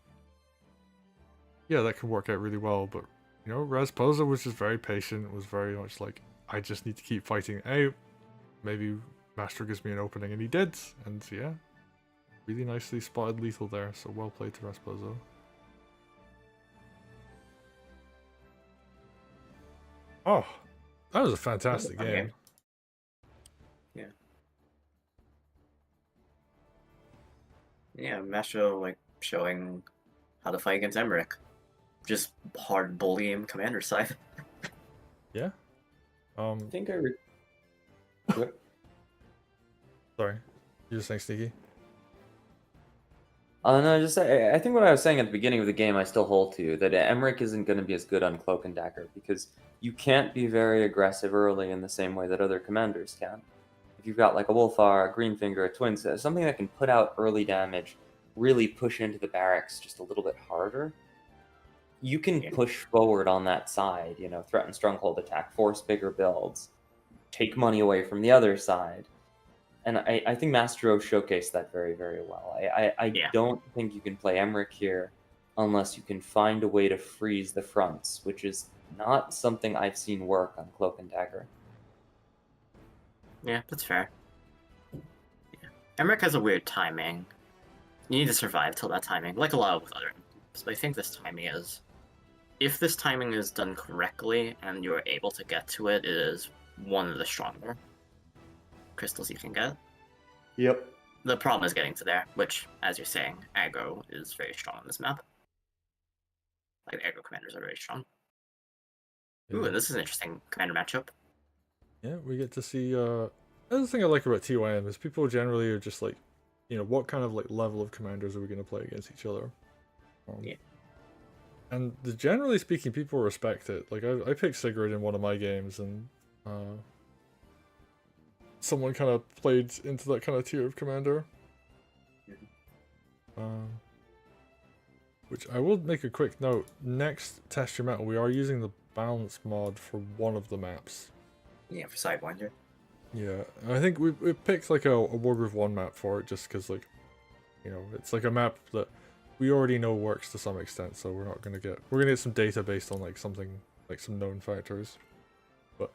[SPEAKER 1] yeah, that can work out really well. But you know, Rasposa was just very patient, was very much like, I just need to keep fighting it out. Maybe Master gives me an opening, and he did. And yeah, really nicely spotted lethal there. So well played to Rasposa. Oh, that was a fantastic game.
[SPEAKER 3] Yeah. Yeah, Master like showing how to fight against Emmerich. Just hard bullying commander side.
[SPEAKER 1] Yeah.
[SPEAKER 2] I think
[SPEAKER 1] Sorry, you're just saying sneaky.
[SPEAKER 2] No, I think what I was saying at the beginning of the game, I still hold to, that Emmerich isn't going to be as good on Cloak and Dagger, because you can't be very aggressive early in the same way that other commanders can. If you've got like a Wolfar, a Greenfinger, a Twin, something that can put out early damage, really push into the barracks just a little bit harder, you can push forward on that side, you know, threaten stronghold attack, force bigger builds, take money away from the other side. And I think Mastro showcased that very, very well. I don't think you can play Emmerich here unless you can find a way to freeze the fronts, which is not something I've seen work on Cloak and Dagger.
[SPEAKER 3] Yeah, that's fair. Yeah. Emmerich has a weird timing. You need to survive till that timing, like a lot of other games. But I think this timing is... If this timing is done correctly and you're able to get to it, it is one of the stronger crystals you can get.
[SPEAKER 2] Yep.
[SPEAKER 3] The problem is getting to there, which, as you're saying, aggro is very strong on this map. Like, the aggro commanders are very strong.
[SPEAKER 1] Yeah.
[SPEAKER 3] Ooh, and this is an interesting commander matchup.
[SPEAKER 1] Yeah, we get to see, another thing I like about TYM is people generally are just like, you know, what kind of like level of commanders are we going to play against each other?
[SPEAKER 3] Yeah.
[SPEAKER 1] And generally speaking, people respect it. Like, I picked Sigurd in one of my games, and someone kind of played into that kind of tier of commander. Which I will make a quick note. Next Test Your Mettle, we are using the balance mod for one of the maps.
[SPEAKER 3] Yeah, for Sidewinder.
[SPEAKER 1] Yeah, I think we picked like a Wargroove 1 map for it, just because, like, you know, it's like a map that we already know works to some extent, so we're gonna get some data based on like something, like some known factors. But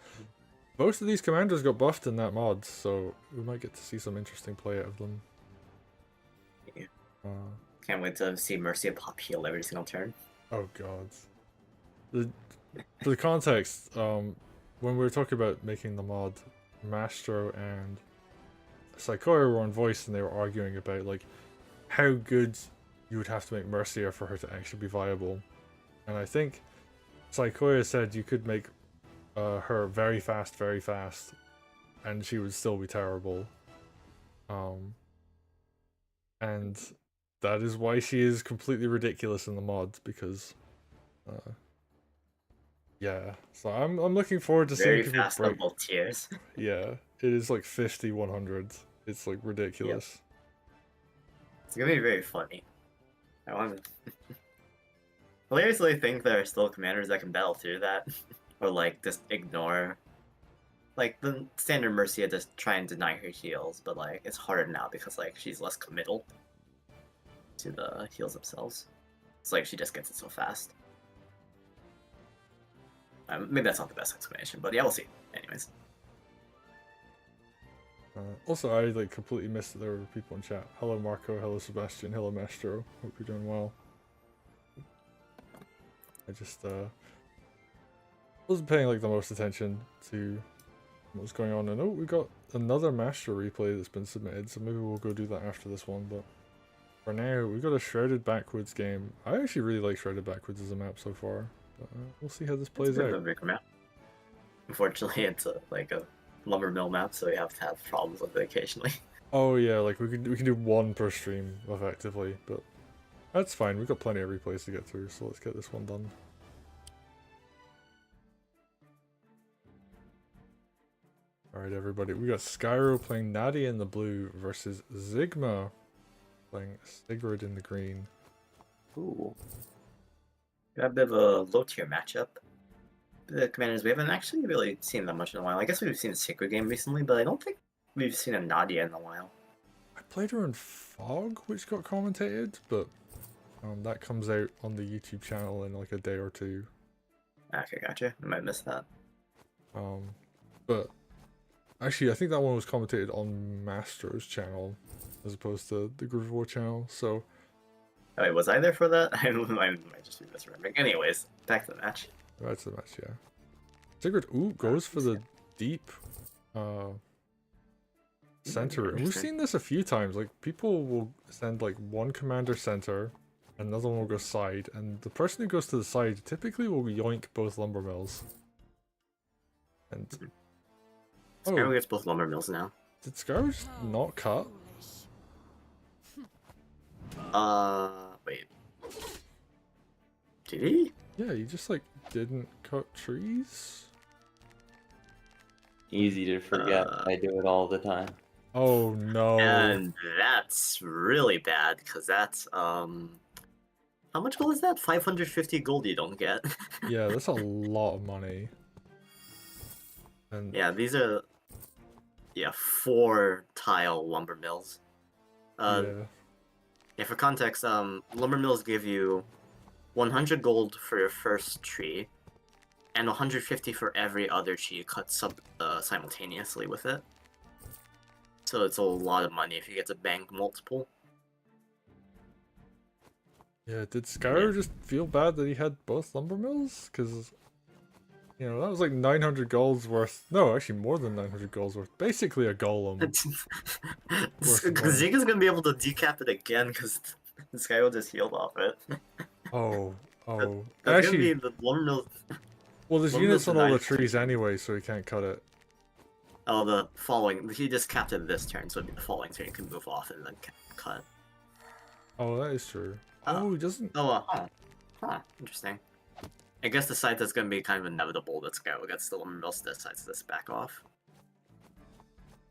[SPEAKER 1] most of these commanders got buffed in that mod, so we might get to see some interesting play out of them.
[SPEAKER 3] Yeah. Can't wait to see Mercia pop heal every single turn.
[SPEAKER 1] Oh god. For the context, when we were talking about making the mod, Mastro and Psychoia were on voice, and they were arguing about like how good you would have to make Mercia for her to actually be viable. And I think Psychoia said you could make her very fast, and she would still be terrible. And that is why she is completely ridiculous in the mod, because yeah. So I'm looking forward to
[SPEAKER 3] Very
[SPEAKER 1] seeing people
[SPEAKER 3] fast
[SPEAKER 1] break.
[SPEAKER 3] on both tiers.
[SPEAKER 1] Yeah, it is like 50, 100. It's like ridiculous.
[SPEAKER 3] It's gonna be very funny. I want to hilariously think there are still commanders that can battle through that. or like just ignore. Like the standard Mercia just try and deny her heals, but like it's harder now because like she's less committal to the heals themselves. It's like she just gets it so fast. Maybe that's not the best explanation, but yeah, we'll see. Anyways.
[SPEAKER 1] Also, I like completely missed that there were people in chat. Hello Marco, hello Sebastian, hello Maestro. Hope you're doing well. I just wasn't paying like the most attention to what was going on. And oh, we got another Master replay that's been submitted, so maybe we'll go do that after this one. But for now, we got a Shredded Backwoods game. I actually really like Shredded Backwoods as a map so far. But, we'll see how this plays
[SPEAKER 3] It's a bit of
[SPEAKER 1] out.
[SPEAKER 3] a bigger map. Unfortunately, it's like a lumber mill map, so we have to have problems with it occasionally.
[SPEAKER 1] Oh yeah, like we can do one per stream effectively, but that's fine. We've got plenty of replays to get through, so let's get this one done. Alright everybody, we got Skyro playing Nadia in the blue versus Zigma playing Sigrid in the green.
[SPEAKER 3] Ooh. Got a bit of a low tier matchup. The commanders we haven't actually really seen that much in a while. I guess we've seen a Sacred game recently, but I don't think we've seen a Nadia in a while.
[SPEAKER 1] I played her in Fog, which got commentated, but that comes out on the YouTube channel in like a day or two.
[SPEAKER 3] Okay, gotcha. I might miss that.
[SPEAKER 1] But actually, I think that one was commentated on Master's channel as opposed to the Groove War channel. So,
[SPEAKER 3] Oh, wait, was I there for that? I might just be misremembering. Anyways, back to the match.
[SPEAKER 1] that's the match, yeah. Sigrid, ooh, goes for the deep center. And we've seen this a few times. Like, people will send like one commander center, another one will go side, and the person who goes to the side typically will yoink both lumber mills. And
[SPEAKER 3] Skyro gets both lumber mills now.
[SPEAKER 1] did Skyro just not cut?
[SPEAKER 3] Wait. Did he?
[SPEAKER 1] Yeah, he just like didn't cut trees.
[SPEAKER 2] Easy to forget. I do it all the time.
[SPEAKER 1] Oh no.
[SPEAKER 3] And that's really bad, because that's, how much gold is that? 550 gold you don't get.
[SPEAKER 1] Yeah, that's a lot of money. And
[SPEAKER 3] Yeah, these are, 4 tile lumber mills.
[SPEAKER 1] yeah.
[SPEAKER 3] Yeah, for context, lumber mills give you 100 gold for your first tree, and 150 for every other tree you cut simultaneously with it. So it's a lot of money if you get to bank multiple.
[SPEAKER 1] Yeah, did Skyro just feel bad that he had both lumber mills? Because, you know, that was like 900 golds worth. No, actually more than 900 golds worth. Basically a golem.
[SPEAKER 3] Zig is gonna be able to decap it again because this guy will just heal off it.
[SPEAKER 1] Oh.
[SPEAKER 3] That's
[SPEAKER 1] Actually,
[SPEAKER 3] gonna be the lumber mill.
[SPEAKER 1] well, there's
[SPEAKER 3] lumber
[SPEAKER 1] units
[SPEAKER 3] mill's
[SPEAKER 1] on all the
[SPEAKER 3] 900.
[SPEAKER 1] trees anyway, so he can't cut it.
[SPEAKER 3] Oh, the following. He just capped it this turn, so it'd be the following turn you can move off and then cut.
[SPEAKER 1] Oh, that is true.
[SPEAKER 3] Oh.
[SPEAKER 1] Oh, he doesn't.
[SPEAKER 3] Oh, interesting. I guess the side that's gonna be kind of inevitable. This guy gets the lumber mill decides to back off.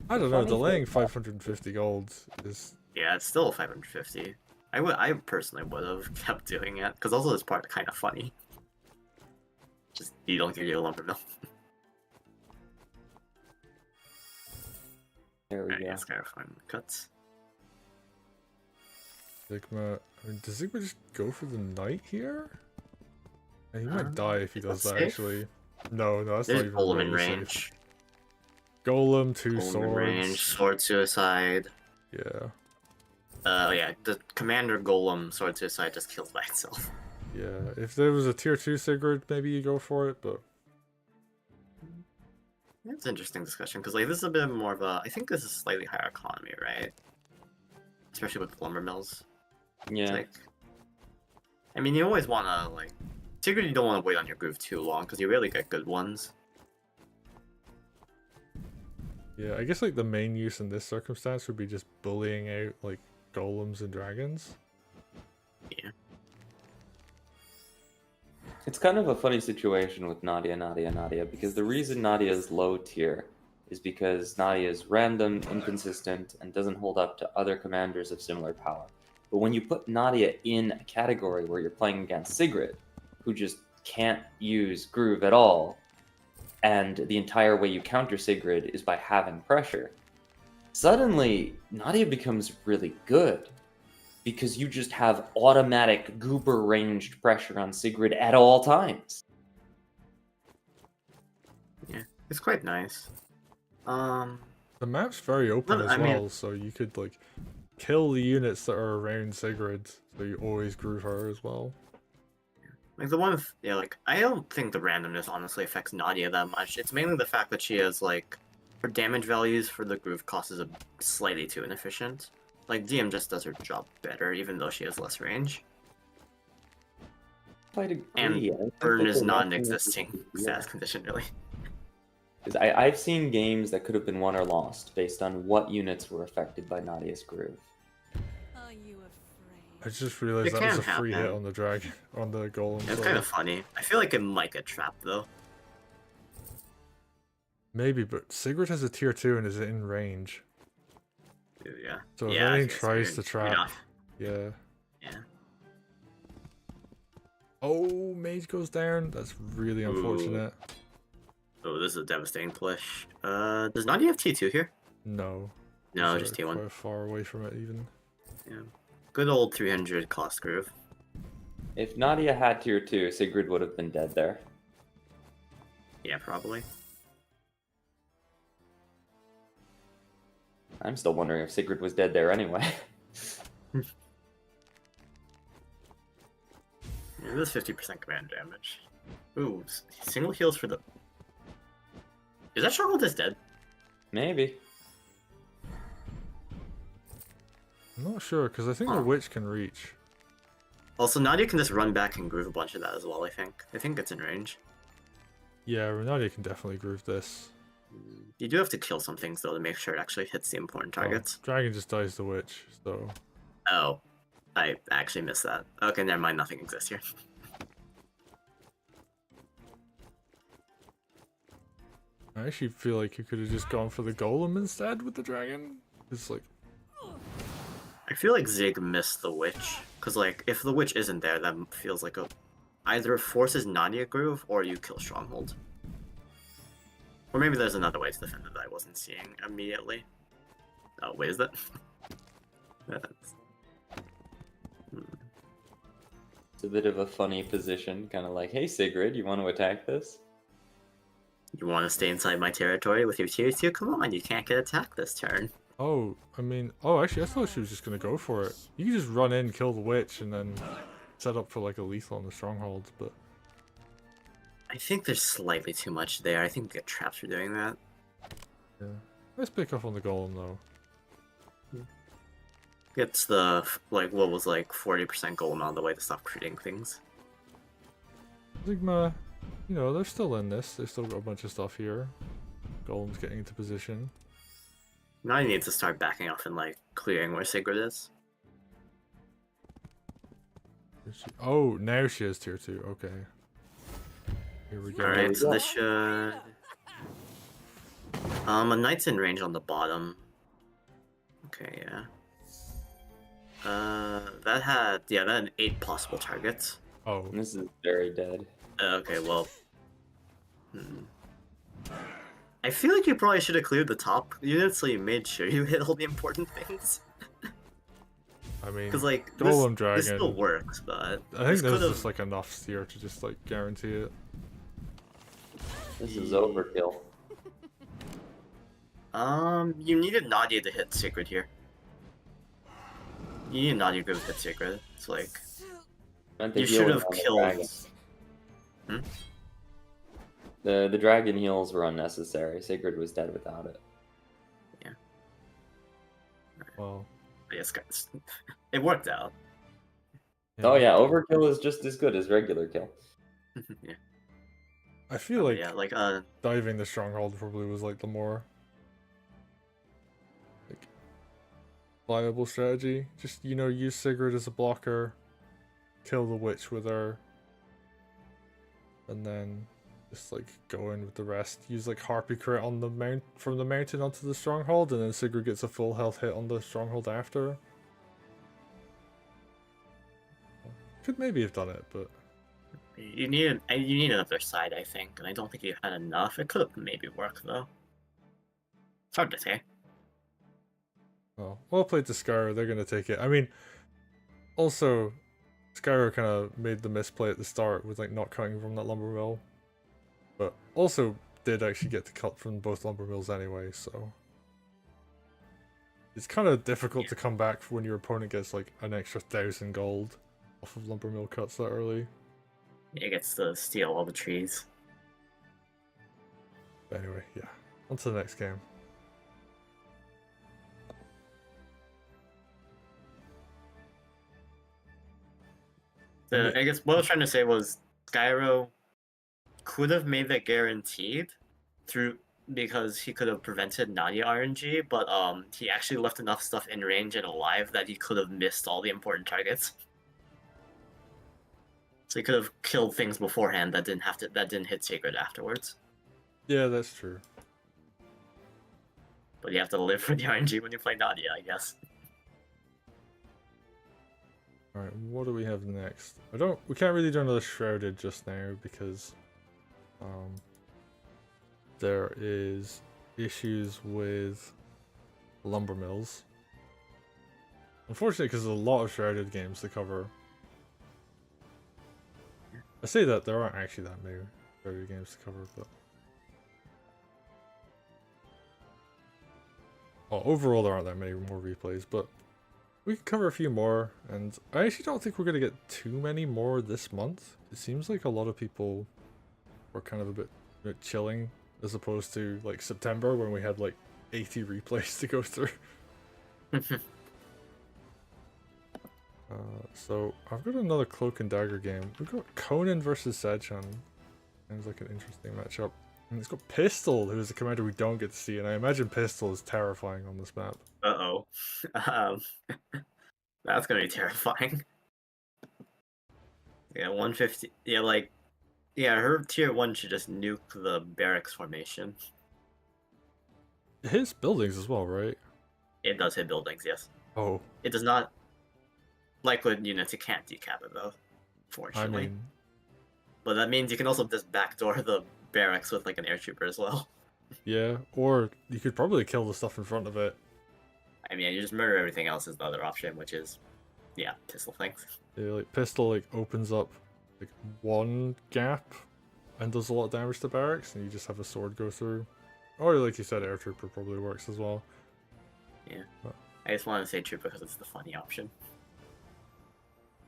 [SPEAKER 1] I don't know.
[SPEAKER 2] Funny
[SPEAKER 1] Delaying
[SPEAKER 2] thing-
[SPEAKER 1] 550 gold is.
[SPEAKER 3] Yeah, it's still 550. I personally would have kept doing it because also this part kind of funny. Just you don't get your lumber mill.
[SPEAKER 2] There we
[SPEAKER 3] Alright,
[SPEAKER 2] go.
[SPEAKER 3] yeah, Skyro cuts.
[SPEAKER 1] Sigma. I mean, does Sigma just go for the knight here? And he might
[SPEAKER 3] Um,
[SPEAKER 1] die if he
[SPEAKER 3] is
[SPEAKER 1] does
[SPEAKER 3] that
[SPEAKER 1] that,
[SPEAKER 3] safe?
[SPEAKER 1] actually. No, that's
[SPEAKER 3] There's
[SPEAKER 1] not even
[SPEAKER 3] Golem in
[SPEAKER 1] remotely safe.
[SPEAKER 3] range.
[SPEAKER 1] Golem, two
[SPEAKER 3] Golem in
[SPEAKER 1] swords.
[SPEAKER 3] range. Sword suicide.
[SPEAKER 1] Yeah,
[SPEAKER 3] Yeah, the commander golem sword suicide just kills by itself.
[SPEAKER 1] yeah. If there was a tier 2 Sigurd, maybe you go for it, but
[SPEAKER 3] It's an interesting discussion because like this is a bit more of a. I think this is slightly higher economy, right? Especially with lumber mills. It's
[SPEAKER 2] Yeah.
[SPEAKER 3] like, I mean, you always want to like. Sigurd, you don't want to wait on your groove too long because you really get good ones.
[SPEAKER 1] yeah, I guess like the main use in this circumstance would be just bullying out like golems and dragons.
[SPEAKER 3] Yeah.
[SPEAKER 2] It's kind of a funny situation with Nadia, because the reason Nadia is low tier is because Nadia is random, inconsistent, and doesn't hold up to other commanders of similar power. But when you put Nadia in a category where you're playing against Sigrid, who just can't use Groove at all, and the entire way you counter Sigrid is by having pressure. Suddenly, Nadia becomes really good because you just have automatic goober ranged pressure on Sigrid at all times.
[SPEAKER 3] Yeah, it's quite nice.
[SPEAKER 1] The map's very open
[SPEAKER 3] No,
[SPEAKER 1] as
[SPEAKER 3] I mean-
[SPEAKER 1] well, so you could like kill the units that are around Sigrid, so you always groove her as well.
[SPEAKER 3] Like the one, yeah, like I don't think the randomness honestly affects Nadia that much. It's mainly the fact that she has like her damage values for the groove cost is a slightly too inefficient. Like DM just does her job better, even though she has less range.
[SPEAKER 2] I'd agree.
[SPEAKER 3] And
[SPEAKER 2] I think
[SPEAKER 3] Burn
[SPEAKER 2] that
[SPEAKER 3] is
[SPEAKER 2] the
[SPEAKER 3] not an
[SPEAKER 2] randomness is-
[SPEAKER 3] existing status condition, really.
[SPEAKER 2] 'Cause I've seen games that could have been won or lost based on what units were affected by Nadia's groove.
[SPEAKER 4] Are you
[SPEAKER 1] I
[SPEAKER 4] afraid?
[SPEAKER 1] just realized
[SPEAKER 3] It
[SPEAKER 1] that was a
[SPEAKER 3] can
[SPEAKER 1] free hit
[SPEAKER 3] happen.
[SPEAKER 1] on the dragon, on the golem.
[SPEAKER 3] It's
[SPEAKER 1] so
[SPEAKER 3] kind of funny. I feel like it might get trapped though.
[SPEAKER 1] maybe, but Sigrid has a tier 2 and is in range.
[SPEAKER 3] Yeah.
[SPEAKER 1] So if
[SPEAKER 3] yeah, I
[SPEAKER 1] anything
[SPEAKER 3] guess
[SPEAKER 1] tries
[SPEAKER 3] you're-
[SPEAKER 1] to
[SPEAKER 3] you're
[SPEAKER 1] trap,
[SPEAKER 3] not-
[SPEAKER 1] yeah.
[SPEAKER 3] Yeah.
[SPEAKER 1] Oh, mage goes down. That's really
[SPEAKER 3] Ooh.
[SPEAKER 1] unfortunate.
[SPEAKER 3] Oh, this is a devastating push. Does Nadia have T2 here?
[SPEAKER 1] No.
[SPEAKER 3] No,
[SPEAKER 1] These
[SPEAKER 3] just
[SPEAKER 1] are
[SPEAKER 3] T1.
[SPEAKER 1] quite far away from it even.
[SPEAKER 3] Yeah. Good old 300 cost groove.
[SPEAKER 2] If Nadia had tier 2, Sigrid would have been dead there.
[SPEAKER 3] Yeah, probably.
[SPEAKER 2] I'm still wondering if Sigrid was dead there anyway.
[SPEAKER 3] Yeah, this 50% command damage. Ooh, single heals for the. Is that Stronghold is dead?
[SPEAKER 2] Maybe.
[SPEAKER 1] I'm not sure, because I think the
[SPEAKER 3] Huh.
[SPEAKER 1] witch can reach.
[SPEAKER 3] Also, Nadia can just run back and groove a bunch of that as well, I think. I think it's in range.
[SPEAKER 1] Yeah, Renadia can definitely groove this.
[SPEAKER 3] You do have to kill some things, though, to make sure it actually hits the important targets.
[SPEAKER 1] Oh, dragon just dies the witch, so...
[SPEAKER 3] Oh, I actually missed that. Okay, never mind, nothing exists here.
[SPEAKER 1] I actually feel like you could have just gone for the golem instead with the dragon. It's like,
[SPEAKER 3] I feel like Zig missed the witch, because, like, if the witch isn't there, that feels like a... Either forces Nadia groove, or you kill Stronghold. Or maybe there's another way to defend it that I wasn't seeing immediately. Oh, wait, is that? That's...
[SPEAKER 2] It's a bit of a funny position, kind of like, hey Sigrid, you want to attack this?
[SPEAKER 3] You want to stay inside my territory with your tier 2? Come on, you can't get attacked this turn.
[SPEAKER 1] oh, I mean... Oh, actually, I thought she was just going to go for it. You can just run in, kill the witch, and then set up for, like, a lethal on the stronghold, but...
[SPEAKER 3] I think there's slightly too much there. I think you get trapped for doing that.
[SPEAKER 1] Yeah. Let's pick up on the golem, though.
[SPEAKER 3] Gets the, like, what was like 40% golem on the way to stop creating things.
[SPEAKER 1] Sigma, you know, they're still in this. They've still got a bunch of stuff here. Golem's getting into position.
[SPEAKER 3] Now you need to start backing off and, like, clearing where Sigrid is.
[SPEAKER 1] Oh, now she has tier 2. Okay. Here we go.
[SPEAKER 3] Alright, so this should... a knight's in range on the bottom. Okay, yeah. That had... Yeah, that had 8 possible targets.
[SPEAKER 1] Oh,
[SPEAKER 2] This is very dead.
[SPEAKER 3] Okay, well... I feel like you probably should have cleared the top units so you made sure you hit all the important things.
[SPEAKER 1] I mean,
[SPEAKER 3] Because, like,
[SPEAKER 1] Golem
[SPEAKER 3] this still
[SPEAKER 1] Dragon.
[SPEAKER 3] works, but...
[SPEAKER 1] I think
[SPEAKER 3] this
[SPEAKER 1] there's
[SPEAKER 3] could've-
[SPEAKER 1] just like enough here to just like guarantee it.
[SPEAKER 2] This is overkill.
[SPEAKER 3] You needed Nadia to hit Sacred here. You needed Nadia to hit Sacred. It's like...
[SPEAKER 2] Meant the
[SPEAKER 3] You should
[SPEAKER 2] healing
[SPEAKER 3] have
[SPEAKER 2] on the
[SPEAKER 3] killed...
[SPEAKER 2] dragon. The dragon heals were unnecessary. Sigrid was dead without it.
[SPEAKER 1] Well,
[SPEAKER 3] Yes, guys. It worked out.
[SPEAKER 2] Oh yeah, overkill is just as good as regular kill.
[SPEAKER 3] Yeah.
[SPEAKER 1] I feel like
[SPEAKER 3] Yeah, like,
[SPEAKER 1] diving the stronghold probably was like the more like viable strategy. Just, you know, use Sigrid as a blocker, kill the witch with her, and then just like go in with the rest. Use like Harpy crit on the mount from the mountain onto the stronghold, and then Sigrid gets a full health hit on the stronghold after. Could maybe have done it, but
[SPEAKER 3] You need another side, I think, and I don't think you had enough. It could have maybe worked though. It's hard to say.
[SPEAKER 1] Well, well played to Skyro. They're gonna take it. I mean, also, Skyro kind of made the misplay at the start with like not cutting from that lumber mill, but also did actually get to cut from both lumber mills anyway. So it's kind of difficult to come back when your opponent gets like an extra 1,000 gold off of lumber mill cuts that early.
[SPEAKER 3] It gets to steal all the trees.
[SPEAKER 1] But anyway, yeah. On to the next game.
[SPEAKER 3] So I guess what I was trying to say was Skyro could have made that guaranteed through because he could have prevented Nadia RNG, but he actually left enough stuff in range and alive that he could have missed all the important targets. So he could have killed things beforehand that didn't hit Sacred afterwards.
[SPEAKER 1] Yeah, that's true.
[SPEAKER 3] But you have to live for the RNG when you play Nadia, I guess.
[SPEAKER 1] Alright, what do we have next? We can't really do another Shrouded just now because there is issues with lumber mills. Unfortunately, because there's a lot of Shrouded games to cover. I say that there aren't actually that many Shrouded games to cover, but well, overall there aren't that many more replays, but we can cover a few more, and I actually don't think we're going to get too many more this month. It seems like a lot of people were kind of a bit chilling, as opposed to like September when we had like 80 replays to go through. So I've got another Cloak and Dagger game. We've got Conan versus Sedchan. Sounds like an interesting matchup. And it's got Pistol, who's a commander we don't get to see, and I imagine Pistol is terrifying on this map.
[SPEAKER 3] Uh-oh. That's gonna be terrifying. Yeah, 150. Yeah, her tier 1 should just nuke the barracks formation.
[SPEAKER 1] It hits buildings as well, right?
[SPEAKER 3] It does hit buildings, yes.
[SPEAKER 1] Oh.
[SPEAKER 3] It does not. Like with units, it can't decap it though, fortunately.
[SPEAKER 1] I mean,
[SPEAKER 3] but that means you can also just backdoor the barracks with like an air trooper as well.
[SPEAKER 1] yeah, or you could probably kill the stuff in front of it.
[SPEAKER 3] I mean, you just murder everything else is the other option, which is, yeah, pistol things.
[SPEAKER 1] Yeah, like Pistol like opens up like one gap and does a lot of damage to barracks, and you just have a sword go through. Or like you said, air trooper probably works as well.
[SPEAKER 3] Yeah.
[SPEAKER 1] But,
[SPEAKER 3] I just want to say trooper because it's the funny option.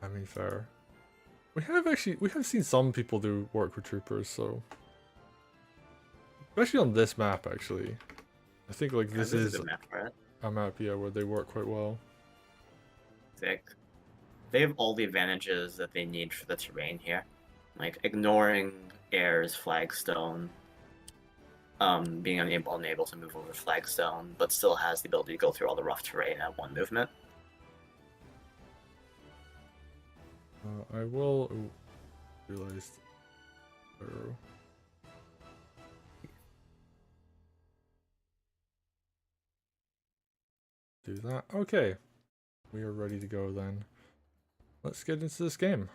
[SPEAKER 1] I mean, fair. We have seen some people do work with troopers, so especially on this map. Actually, I think like this is
[SPEAKER 3] a good map for it.
[SPEAKER 1] a map, yeah, where they work quite well.
[SPEAKER 3] They have all the advantages that they need for the terrain here, like ignoring air's flagstone, being unable to move over flagstone, but still has the ability to go through all the rough terrain at one movement.
[SPEAKER 1] I will realized arrow. Do that. Okay, we are ready to go then. Let's get into this game.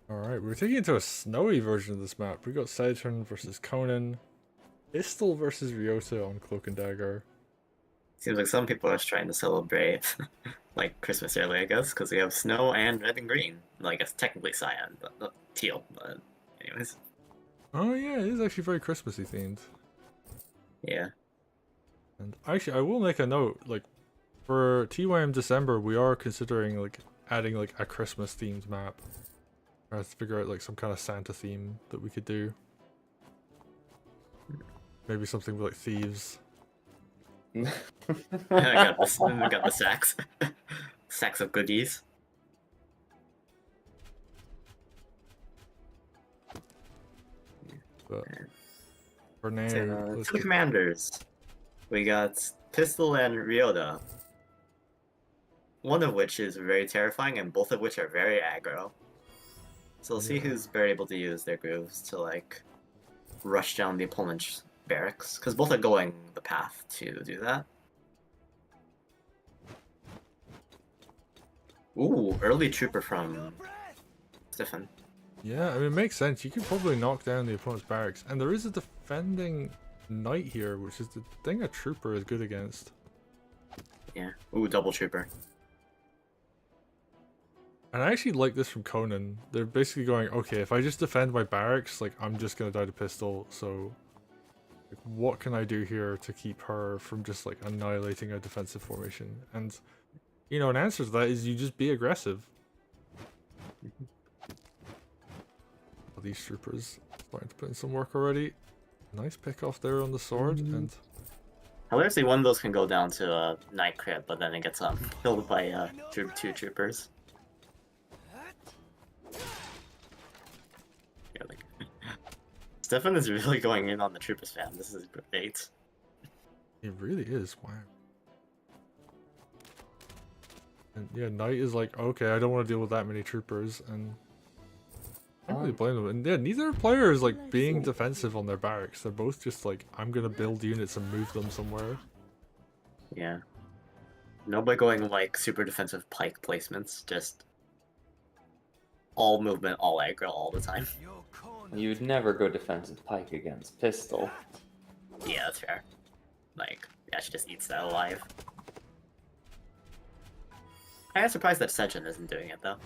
[SPEAKER 1] Alright, we're taking it to a snowy version of this map. We got Sedchan versus Conan, Pistol versus Ryota on Cloak and Dagger.
[SPEAKER 3] Seems like some people are just trying to celebrate like Christmas early, I guess, because we have snow and red and green. Well, I guess technically cyan, but not teal. But anyways.
[SPEAKER 1] Oh yeah, it is actually very Christmassy themed.
[SPEAKER 3] Yeah.
[SPEAKER 1] And actually, I will make a note, like, for TYM December, we are considering, like, adding, like, a Christmas themed map. I have to figure out, like, some kind of Santa theme that we could do. Maybe something with, like, thieves.
[SPEAKER 3] I got the sacks. Sacks of goodies.
[SPEAKER 1] But for now,
[SPEAKER 3] So,
[SPEAKER 1] let's
[SPEAKER 3] two
[SPEAKER 1] get...
[SPEAKER 3] commanders. We got Pistol and Ryota. One of which is very terrifying, and both of which are very aggro. So we'll see who's better able to use their grooves to like rush down the opponent's barracks, because both are going the path to do that. Ooh, early trooper from Stefan.
[SPEAKER 1] Yeah, I mean, it makes sense. You could probably knock down the opponent's barracks. And there is a defending knight here, which is the thing a trooper is good against.
[SPEAKER 3] Yeah. Ooh, double trooper.
[SPEAKER 1] And I actually like this from Conan. They're basically going, okay, if I just defend my barracks, like, I'm just going to die to pistol. So, like, what can I do here to keep her from just, like, annihilating a defensive formation? And, you know, an answer to that is you just be aggressive. These troopers starting to put in some work already. Nice pick off there on the sword, and
[SPEAKER 3] Hilariously, one of those can go down to a night crit, but then it gets killed by two troopers. Yeah, like, Stefan is really going in on the troopers, fam. This is great.
[SPEAKER 1] it really is. Wow. And yeah, Knight is like, okay, I don't want to deal with that many troopers, and I don't really blame them. And yeah, neither player is like being defensive on their barracks. They're both just like, I'm gonna build units and move them somewhere.
[SPEAKER 3] Yeah. Nobody going like super defensive pike placements, just all movement, all aggro all the time.
[SPEAKER 2] You'd never go defensive pike against pistol.
[SPEAKER 3] Yeah, that's fair. Like, yeah, she just eats that alive. I am surprised that Sejun isn't doing it though.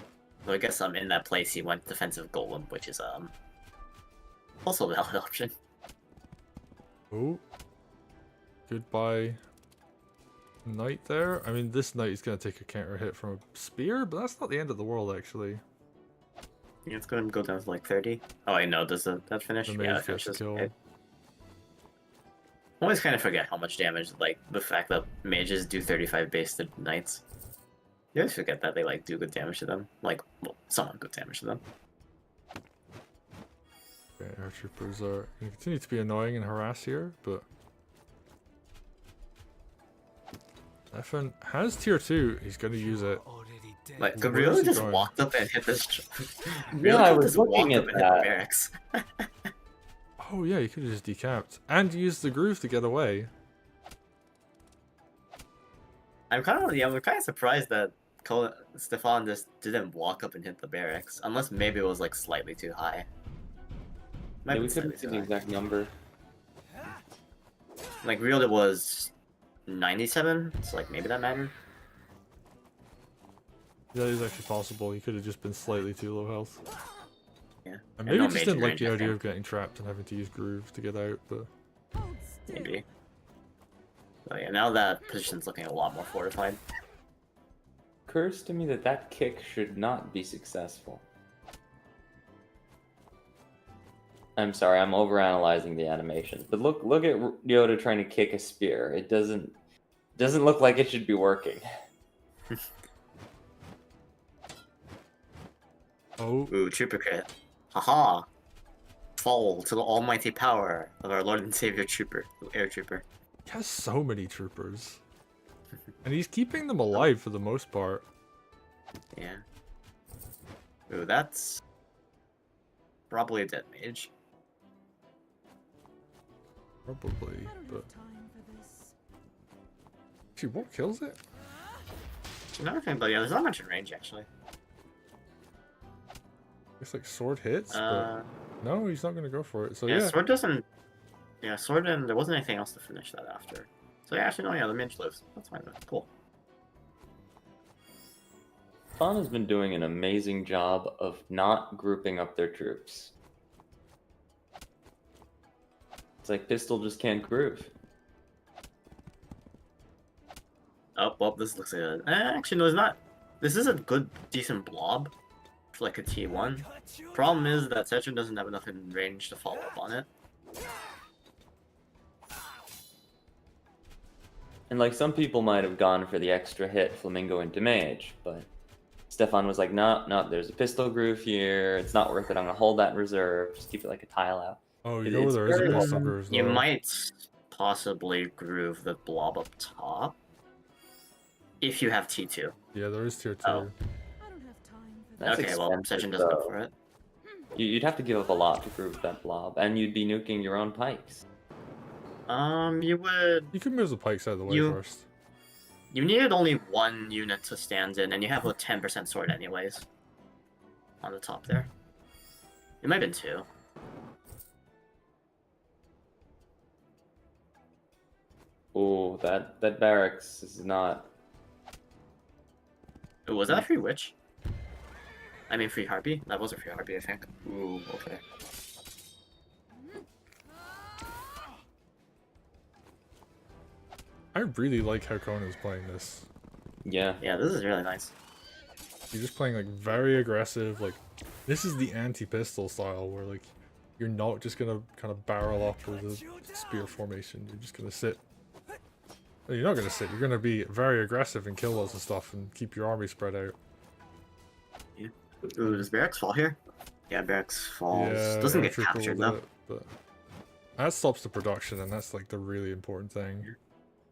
[SPEAKER 3] Though I guess in that place he went defensive golem, which is also a valid option.
[SPEAKER 1] Oh. Goodbye. Knight there. I mean, this knight is going to take a counter hit from a spear, but that's not the end of the world, actually.
[SPEAKER 3] Yeah, it's gonna go down to like 30. Oh, I know. Does that finish?
[SPEAKER 1] The
[SPEAKER 3] Yeah,
[SPEAKER 1] mage
[SPEAKER 3] that
[SPEAKER 1] gets
[SPEAKER 3] finishes.
[SPEAKER 1] killed.
[SPEAKER 3] Okay. I always kind of forget how much damage, like, the fact that mages do 35 base to knights. You always forget that they, like, do good damage to them. Like, well, somewhat good damage to them.
[SPEAKER 1] Okay, our troopers are going to continue to be annoying and harass here, but Stefan has tier 2. He's going to use it.
[SPEAKER 3] Like, could
[SPEAKER 1] Where is
[SPEAKER 3] really
[SPEAKER 1] he
[SPEAKER 3] just
[SPEAKER 1] going?
[SPEAKER 3] walked up and hit this.
[SPEAKER 2] Yeah, I was
[SPEAKER 3] just
[SPEAKER 2] looking
[SPEAKER 3] walked
[SPEAKER 2] at
[SPEAKER 3] up and hit
[SPEAKER 2] that.
[SPEAKER 3] the barracks.
[SPEAKER 1] Oh yeah, he could have just decapped. And used the groove to get away.
[SPEAKER 3] I'm kind of surprised that Stefan just didn't walk up and hit the barracks, unless maybe it was like slightly too high. Might
[SPEAKER 2] Yeah,
[SPEAKER 3] be
[SPEAKER 2] we couldn't
[SPEAKER 3] slightly
[SPEAKER 2] see
[SPEAKER 3] too
[SPEAKER 2] the
[SPEAKER 3] high.
[SPEAKER 2] exact number.
[SPEAKER 3] Like real, it was 97. So like maybe that mattered.
[SPEAKER 1] That is actually possible. He could have just been slightly too low health.
[SPEAKER 3] Yeah.
[SPEAKER 1] And
[SPEAKER 3] And
[SPEAKER 1] maybe
[SPEAKER 3] no
[SPEAKER 1] he just
[SPEAKER 3] major
[SPEAKER 1] didn't like
[SPEAKER 3] range,
[SPEAKER 1] the
[SPEAKER 3] I
[SPEAKER 1] idea
[SPEAKER 3] think.
[SPEAKER 1] of getting trapped and having to use groove to get out, but
[SPEAKER 4] Hold still.
[SPEAKER 3] Maybe. But yeah, now that position's looking a lot more fortified.
[SPEAKER 2] Occurs to me that that kick should not be successful. I'm sorry, I'm overanalyzing the animations, but look at Yoda trying to kick a spear. It doesn't look like it should be working.
[SPEAKER 1] oh,
[SPEAKER 3] Ooh, trooper crit. Haha! Fall to the almighty power of our Lord and Savior Trooper, Air Trooper.
[SPEAKER 1] he has so many troopers. And he's keeping them alive for the most part.
[SPEAKER 3] Yeah. Ooh, that's probably a dead mage.
[SPEAKER 1] Probably,
[SPEAKER 4] I don't
[SPEAKER 1] but
[SPEAKER 4] have time for this.
[SPEAKER 1] actually, what kills it?
[SPEAKER 3] Another thing, but yeah, there's not much in range actually.
[SPEAKER 1] It's like sword hits,
[SPEAKER 3] Uh,
[SPEAKER 1] but no, he's not going to go for it. So
[SPEAKER 3] yeah,
[SPEAKER 1] yeah,
[SPEAKER 3] sword doesn't. Yeah, sword and there wasn't anything else to finish that after. So yeah, actually, no, yeah, the mage lives. That's fine. Then. Cool.
[SPEAKER 2] Fawn has been doing an amazing job of not grouping up their troops. It's like Pistol just can't groove.
[SPEAKER 3] Oh, well, this looks like a. Actually, no, it's not. This is a good, decent blob for like a T1. Problem is that Setchun doesn't have enough in range to follow up on it.
[SPEAKER 2] And like some people might have gone for the extra hit Flamingo into mage, but Stefan was like, no, there's a pistol groove here. It's not worth it. I'm gonna hold that in reserve. Just keep it like a tile out.
[SPEAKER 1] oh, you
[SPEAKER 2] It-
[SPEAKER 1] know where
[SPEAKER 2] it's
[SPEAKER 1] there is a
[SPEAKER 2] very
[SPEAKER 1] pistol
[SPEAKER 2] well-
[SPEAKER 1] grooves,
[SPEAKER 3] You
[SPEAKER 1] though.
[SPEAKER 3] might possibly groove the blob up top if you have T2.
[SPEAKER 1] Yeah, there is tier 2.
[SPEAKER 3] Oh.
[SPEAKER 4] I don't have time for
[SPEAKER 2] That's
[SPEAKER 4] this.
[SPEAKER 3] Okay, well,
[SPEAKER 2] expensive,
[SPEAKER 3] Setchun doesn't go
[SPEAKER 2] though.
[SPEAKER 3] for it.
[SPEAKER 2] You'd have to give up a lot to groove that blob, and you'd be nuking your own pikes.
[SPEAKER 3] You would.
[SPEAKER 1] You can move the pikes out of the way
[SPEAKER 3] You-
[SPEAKER 1] first.
[SPEAKER 3] You needed only one unit to stand in, and you have a 10% sword anyways. On the top there. It might have been 2.
[SPEAKER 2] Oh, that barracks is not.
[SPEAKER 3] Ooh, was that a free witch? I mean free harpy? That was a free harpy, I think. Ooh, okay.
[SPEAKER 1] I really like how Conan's playing this.
[SPEAKER 2] Yeah.
[SPEAKER 3] Yeah, this is really nice.
[SPEAKER 1] You're just playing like very aggressive, like this is the anti-pistol style where like you're not just gonna kind of barrel up with a spear formation. You're just gonna sit. Well, you're not gonna sit. You're gonna be very aggressive and kill lots of stuff and keep your army spread out.
[SPEAKER 3] Yeah. Ooh, does barracks fall here? Yeah, barracks falls.
[SPEAKER 1] Yeah,
[SPEAKER 3] Doesn't get
[SPEAKER 1] infantry
[SPEAKER 3] captured
[SPEAKER 1] will do
[SPEAKER 3] though.
[SPEAKER 1] it, but that stops the production, and that's like the really important thing.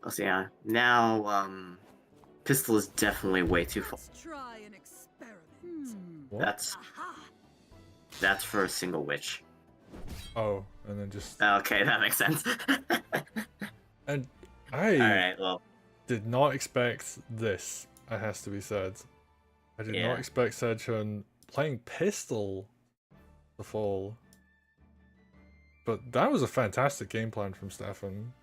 [SPEAKER 3] Oh, so yeah. Now, pistol is definitely way too full.
[SPEAKER 4] Let's try an experiment.
[SPEAKER 1] What?
[SPEAKER 4] Aha!
[SPEAKER 3] That's for a single witch.
[SPEAKER 1] Oh, and then just
[SPEAKER 3] Okay, that makes sense.
[SPEAKER 1] and I
[SPEAKER 3] Alright, well,
[SPEAKER 1] did not expect this. It has to be said. I did
[SPEAKER 3] Yeah.
[SPEAKER 1] not expect Sejun playing pistol to fall. But that was a fantastic game plan from Stefan.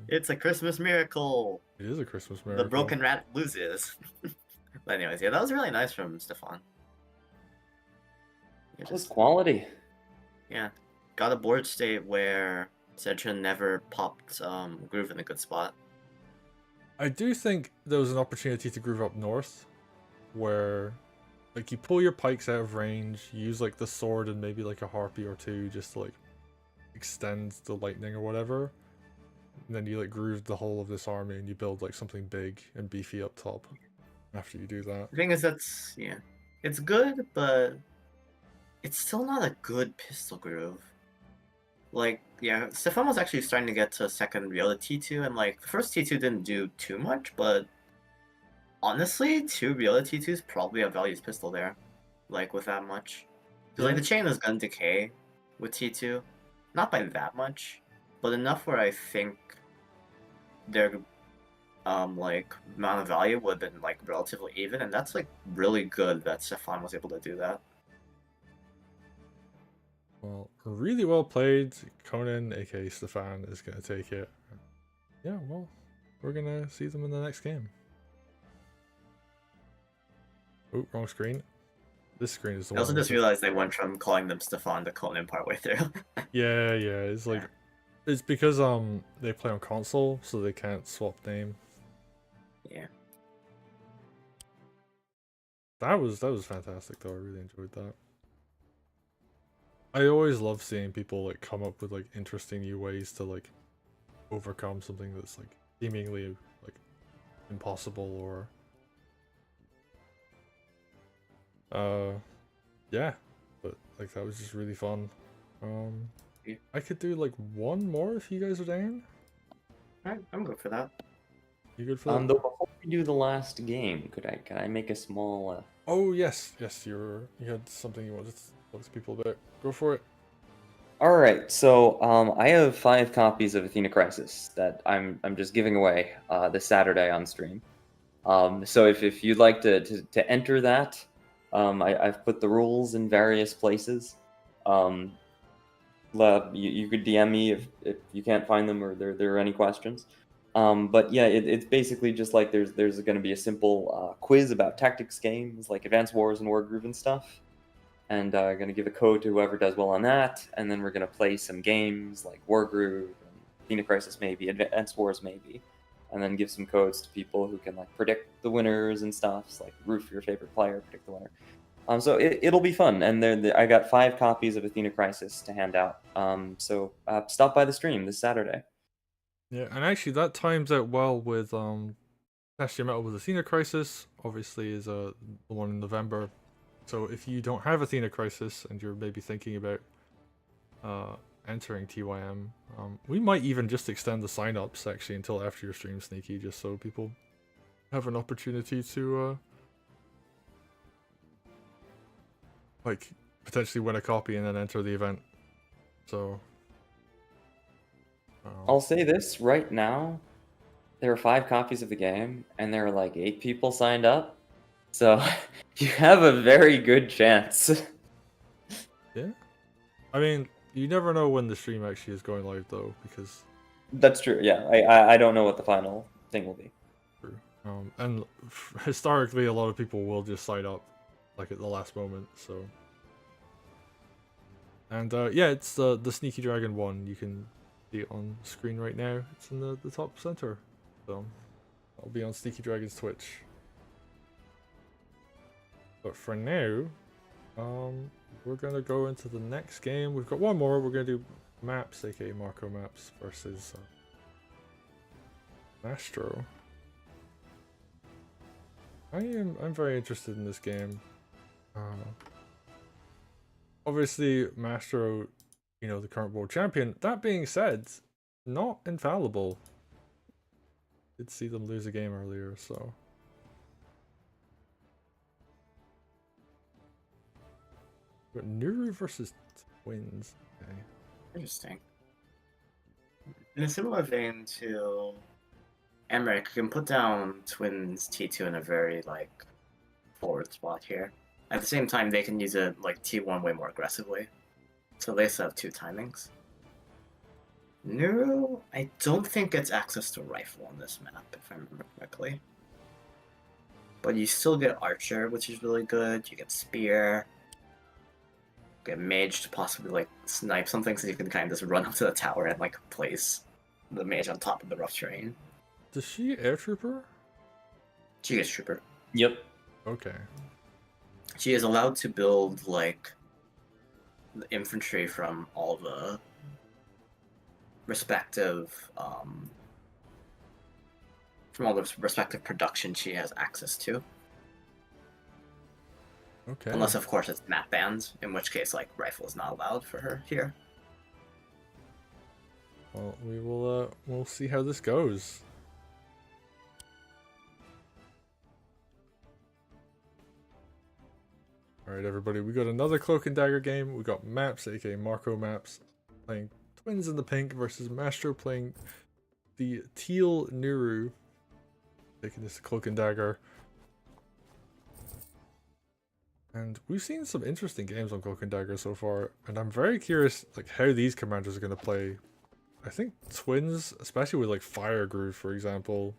[SPEAKER 3] it's a Christmas miracle.
[SPEAKER 1] It is a Christmas miracle.
[SPEAKER 3] The broken rat loses. But anyways, yeah, that was really nice from Stefan. Yeah,
[SPEAKER 2] Just
[SPEAKER 3] just,
[SPEAKER 2] quality.
[SPEAKER 3] yeah. Got a board state where Cedric never popped Groove in a good spot.
[SPEAKER 1] I do think there was an opportunity to groove up north, where like you pull your pikes out of range, use like the sword and maybe like a harpy or two just to like extend the lightning or whatever. And then you like groove the whole of this army and you build like something big and beefy up top after you do that.
[SPEAKER 3] The thing is, yeah, it's good, but it's still not a good pistol groove. Like, yeah, Stefan was actually starting to get to second Riola T2, and like, the first T2 didn't do too much, but honestly, 2 Riola T2 is probably a values pistol there, like, with that much. Because, like, the chain is gun decay with T2, not by that much, but enough where I think their, like, amount of value would have been, like, relatively even, and that's, like, really good that Stefan was able to do that.
[SPEAKER 1] Well, really well played. Conan, aka Stefan, is going to take it. Yeah, well, we're going to see them in the next game. Oh, wrong screen. This screen is the
[SPEAKER 3] I
[SPEAKER 1] one.
[SPEAKER 3] also just realized they went from calling them Stefan to Conan partway through.
[SPEAKER 1] Yeah, it's like it's because they play on console, so they can't swap name.
[SPEAKER 3] Yeah.
[SPEAKER 1] That was fantastic though. I really enjoyed that. I always love seeing people like come up with like interesting new ways to like overcome something that's like seemingly like impossible or yeah, but like that was just really fun.
[SPEAKER 3] Yeah.
[SPEAKER 1] I could do like one more if you guys are down.
[SPEAKER 3] Alright, I'm good for that.
[SPEAKER 1] You good for that?
[SPEAKER 2] Though before we do the last game, can I make a small?
[SPEAKER 1] Oh yes, you had something you wanted to talk to people about. Go for it.
[SPEAKER 2] All right, so I have 5 copies of Athena Crisis that I'm just giving away this Saturday on stream. So if you'd like to enter that, I've put the rules in various places. You could DM me if you can't find them or there are any questions. But yeah, it's basically just like there's going to be a simple quiz about tactics games like Advanced Wars and Wargroove and stuff. And going to give a code to whoever does well on that, and then we're going to play some games like Wargroove, and Athena Crisis maybe, Advanced Wars maybe, and then give some codes to people who can like predict the winners and stuff, so, like root for your favorite player, predict the winner. So it'll be fun, and I got 5 copies of Athena Crisis to hand out. So stop by the stream this Saturday.
[SPEAKER 1] Yeah, and actually that times out well with Mettle with Athena Crisis. Obviously, is the one in November. So if you don't have Athena Crisis and you're maybe thinking about entering TYM, we might even just extend the sign-ups actually until after your stream, Sneaky, just so people have an opportunity to like potentially win a copy and then enter the event. So
[SPEAKER 2] I'll say this right now, there were 5 copies of the game, and there were like 8 people signed up. So you have a very good chance.
[SPEAKER 1] Yeah. I mean, you never know when the stream actually is going live though, because
[SPEAKER 2] That's true. Yeah, I don't know what the final thing will be.
[SPEAKER 1] and historically, a lot of people will just sign up like at the last moment. So, and yeah, it's the Sneaky Dragon one. You can see it on screen right now. It's in the top center. So, I'll be on Sneaky Dragon's Twitch. But for now, we're gonna go into the next game. We've got one more. We're gonna do maps, aka Marco maps, versus Mastro. I'm very interested in this game. Obviously, Mastro, you know, the current world champion. That being said, not infallible. Did see them lose a game earlier, so. But Nuru versus Twins. Okay.
[SPEAKER 3] Interesting. In a similar vein to Emmerich, you can put down Twins T2 in a very like forward spot here. At the same time, they can use it like T1 way more aggressively. So they still have 2 timings. Nuru, I don't think gets access to rifle on this map, if I remember correctly. But you still get Archer, which is really good. You get Spear. Get Mage to possibly like snipe something, so you can kind of just run up to the tower and like place the Mage on top of the rough terrain.
[SPEAKER 1] Does she air trooper?
[SPEAKER 3] She gets Trooper.
[SPEAKER 2] Yep.
[SPEAKER 1] Okay.
[SPEAKER 3] She is allowed to build like the infantry from all the respective production she has access to.
[SPEAKER 1] Okay.
[SPEAKER 3] Unless of course it's map bans, in which case like rifle is not allowed for her here.
[SPEAKER 1] Well, we will. We'll see how this goes. All right, everybody. We got another Cloak and Dagger game. We got maps, aka Marco maps, playing Twins in the pink versus Mastro playing the teal Nuru. Taking this Cloak and Dagger. And we've seen some interesting games on Cloak and Dagger so far, and I'm very curious like how these commanders are going to play. I think Twins, especially with like Fire Groove, for example,